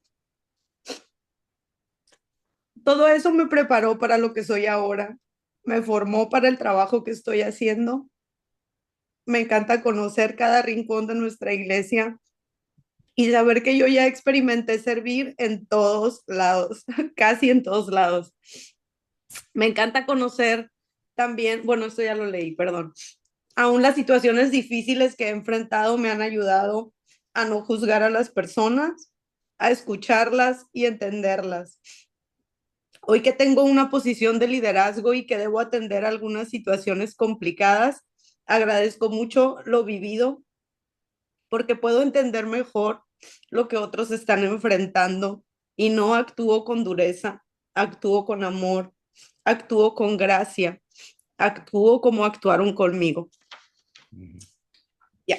Todo eso me preparó para lo que soy ahora. Me formó para el trabajo que estoy haciendo. Me encanta conocer cada rincón de nuestra iglesia y saber que yo ya experimenté servir en todos lados, casi en todos lados. Me encanta conocer también, bueno, esto ya lo leí, perdón. Aún las situaciones difíciles que he enfrentado me han ayudado a no juzgar a las personas, a escucharlas y entenderlas. Hoy que tengo una posición de liderazgo y que debo atender algunas situaciones complicadas, agradezco mucho lo vivido porque puedo entender mejor lo que otros están enfrentando y no actúo con dureza, actúo con amor, actúo con gracia, actúo como actuaron conmigo. Ya.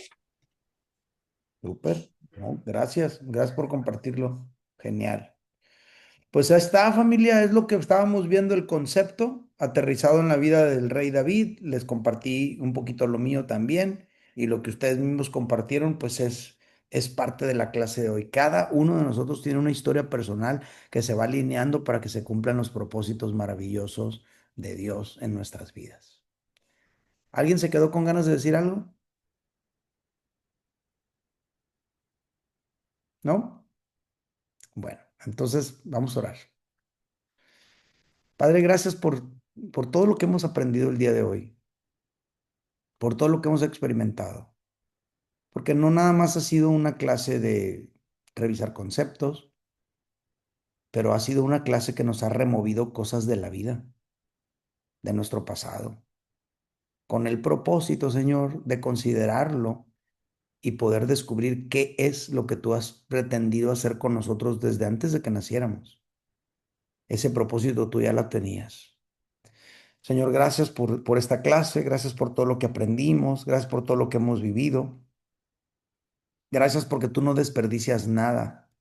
Súper, ¿no? Gracias, gracias por compartirlo. Genial. Pues ahí está, familia, es lo que estábamos viendo el concepto aterrizado en la vida del rey David. Les compartí un poquito lo mío también y lo que ustedes mismos compartieron, pues es parte de la clase de hoy. Cada uno de nosotros tiene una historia personal que se va alineando para que se cumplan los propósitos maravillosos de Dios en nuestras vidas. ¿Alguien se quedó con ganas de decir algo? ¿No? Bueno, entonces vamos a orar. Padre, gracias por todo lo que hemos aprendido el día de hoy, por todo lo que hemos experimentado, porque no nada más ha sido una clase de revisar conceptos, pero ha sido una clase que nos ha removido cosas de la vida, de nuestro pasado, con el propósito, Señor, de considerarlo y poder descubrir qué es lo que tú has pretendido hacer con nosotros desde antes de que naciéramos. Ese propósito tú ya lo tenías. Señor, gracias por esta clase, gracias por todo lo que aprendimos, gracias por todo lo que hemos vivido. Gracias porque tú no desperdicias nada.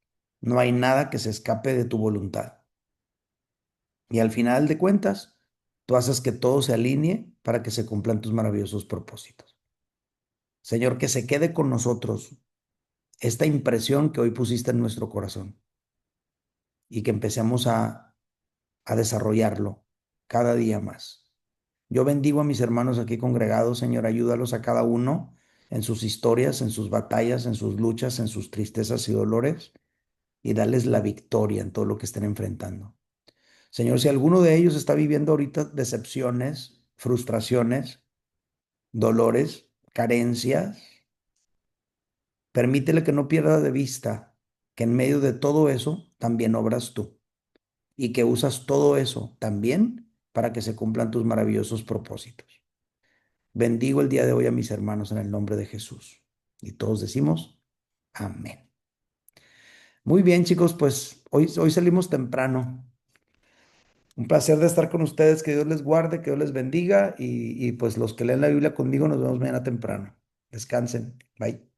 No hay nada que se escape de tu voluntad. Y al final de cuentas, tú haces que todo se alinee para que se cumplan tus maravillosos propósitos. Señor, que se quede con nosotros esta impresión que hoy pusiste en nuestro corazón y que empecemos a desarrollarlo cada día más. Yo bendigo a mis hermanos aquí congregados, Señor, ayúdalos a cada uno en sus historias, en sus batallas, en sus luchas, en sus tristezas y dolores, y darles la victoria en todo lo que estén enfrentando. Señor, si alguno de ellos está viviendo ahorita decepciones, frustraciones, dolores, carencias, permítele que no pierda de vista que en medio de todo eso también obras tú y que usas todo eso también para que se cumplan tus maravillosos propósitos. Bendigo el día de hoy a mis hermanos en el nombre de Jesús. Y todos decimos, amén. Muy bien, chicos, pues hoy salimos temprano. Un placer de estar con ustedes, que Dios les guarde, que Dios les bendiga y pues los que leen la Biblia conmigo nos vemos mañana temprano. Descansen. Bye.